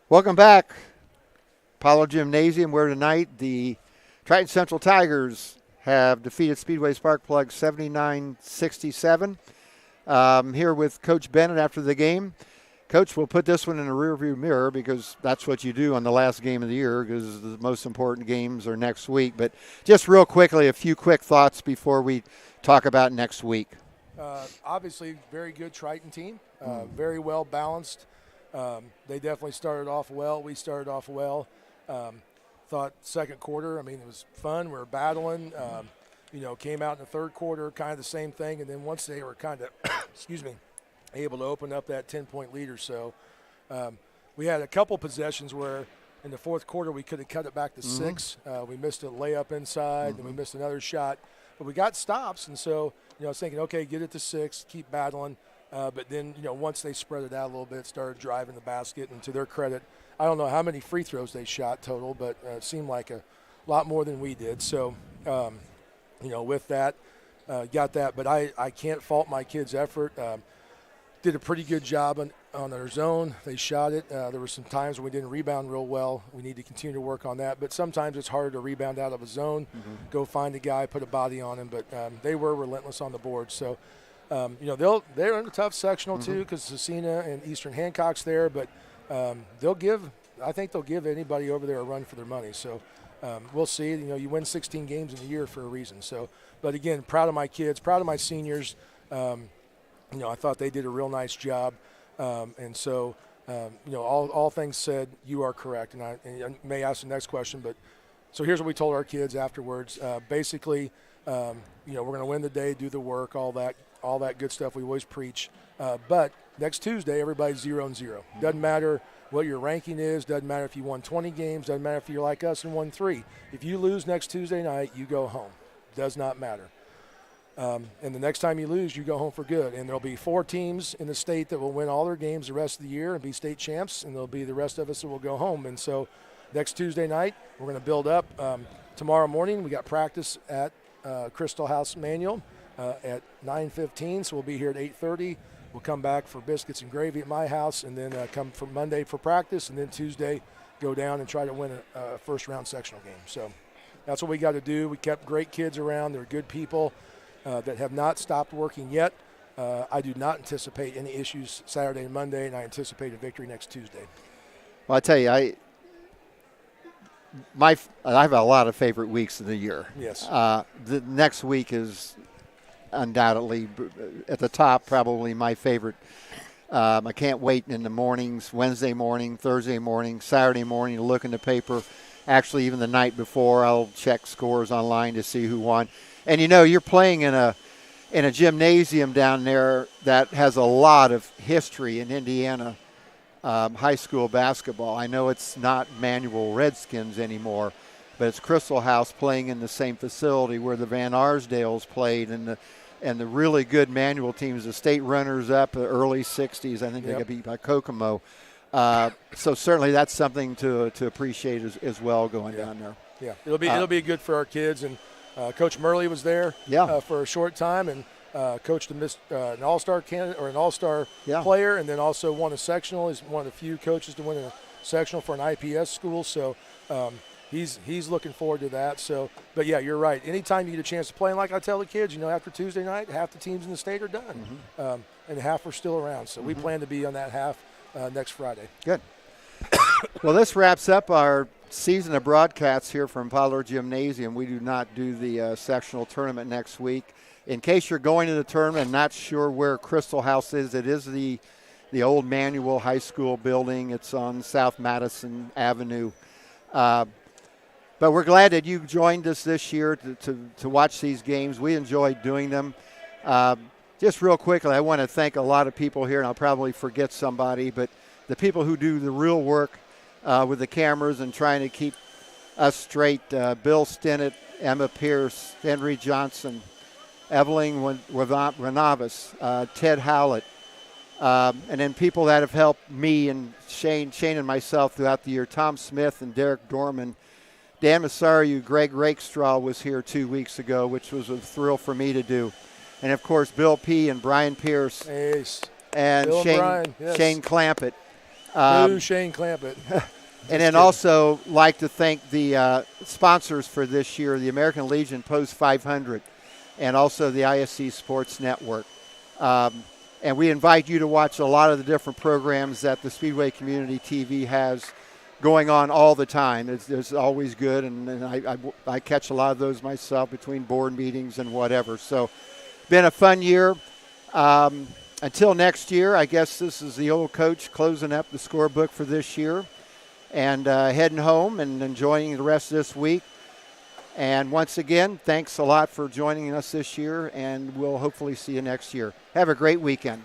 Welcome back. Apollo Gymnasium, where tonight the Triton Central Tigers have defeated Speedway Sparkplugs 79-67. Here with Coach Bennett after the game. Coach, we'll put this one in the rearview mirror because that's what you do on the last game of the year because the most important games are next week. But just real quickly, a few quick thoughts before we talk about next week. Obviously, very good Triton team, very well balanced. They definitely started off well. We started off well. Thought second quarter, it was fun. We were battling. Came out in the third quarter, kind of the same thing. And then once they were kind of, able to open up that 10-point lead or so, we had a couple possessions where in the fourth quarter we could have cut it back to 6. We missed a layup inside, and we missed another shot. But we got stops, and so, I was thinking, okay, get it to 6, keep battling. But then, once they spread it out a little bit, started driving the basket, and to their credit, I don't know how many free throws they shot total, but it seemed like a lot more than we did. So, with that, got that. But I can't fault my kids' effort. Did a pretty good job on their zone. They shot it. There were some times when we didn't rebound real well. We need to continue to work on that. But sometimes it's harder to rebound out of a zone, go find a guy, put a body on him. But they were relentless on the board. So, they're in a tough sectional too because Cecina and Eastern Hancock's there. But I think they'll give anybody over there a run for their money. So we'll see. You win 16 games in a year for a reason. So, but again, proud of my kids, proud of my seniors. I thought they did a real nice job. And so, all things said, you are correct. And I may ask the next question, but so here's what we told our kids afterwards. Basically, we're going to win the day, do the work, all that good stuff we always preach. But next Tuesday, everybody's 0-0. Doesn't matter what your ranking is. Doesn't matter if you won 20 games. Doesn't matter if you're like us and won 3. If you lose next Tuesday night, you go home. Does not matter. And the next time you lose, you go home for good. And there'll be 4 teams in the state that will win all their games the rest of the year and be state champs, and there'll be the rest of us that will go home. And so next Tuesday night, we're going to build up. Tomorrow morning, we got practice at Crystal House Manual at 9:15, so we'll be here at 8:30. We'll come back for biscuits and gravy at my house, and then come for Monday for practice, and then Tuesday go down and try to win a first-round sectional game. So that's what we got to do. We kept great kids around. They're good people. That have not stopped working yet. I do not anticipate any issues Saturday and Monday, and I anticipate a victory next Tuesday. Well, I tell you, I have a lot of favorite weeks of the year. Yes. The next week is undoubtedly at the top, probably my favorite. I can't wait in the mornings, Wednesday morning, Thursday morning, Saturday morning to look in the paper. Actually, even the night before, I'll check scores online to see who won. And you're playing in a gymnasium down there that has a lot of history in Indiana high school basketball. I know it's not Manual Redskins anymore, but it's Crystal House playing in the same facility where the Van Arsdales played and the really good Manual teams, the state runners up the early 60s. I think they got beat by Kokomo. So certainly that's something to appreciate as well going down there. Yeah, it'll be good for our kids. And Coach Murley was there for a short time and coached an all-star candidate or an all-star player, and then also won a sectional. He's one of the few coaches to win a sectional for an IPS school. So he's looking forward to that. So, but yeah, you're right. Anytime you get a chance to play, and like I tell the kids, after Tuesday night, half the teams in the state are done, and half are still around. So we plan to be on that half next Friday. Good. Well, this wraps up our season of broadcasts here from Apollo Gymnasium. We do not do the sectional tournament next week. In case you're going to the tournament and not sure where Crystal House is, it is the old Manual High School building. It's on South Madison Avenue. But we're glad that you joined us this year to watch these games. We enjoyed doing them. Just real quickly, I want to thank a lot of people here, and I'll probably forget somebody, but the people who do the real work with the cameras and trying to keep us straight. Bill Stinnett, Emma Pierce, Henry Johnson, Evelyn Renavis, Ted Howlett, and then people that have helped me and Shane and myself throughout the year, Tom Smith and Derek Dorman. Dan Massariu, Greg Rakestraw was here 2 weeks ago, which was a thrill for me to do. And, of course, Bill P. and Brian Pierce and Shane Clampett. Boo, Shane Clampett. And then also like to thank the sponsors for this year, the American Legion Post 500 and also the ISC Sports Network. And we invite you to watch a lot of the different programs that the Speedway Community TV has going on all the time. It's always good, and I catch a lot of those myself between board meetings and whatever. So been a fun year. Until next year, I guess this is the old coach closing up the scorebook for this year and heading home and enjoying the rest of this week. And once again, thanks a lot for joining us this year, and we'll hopefully see you next year. Have a great weekend.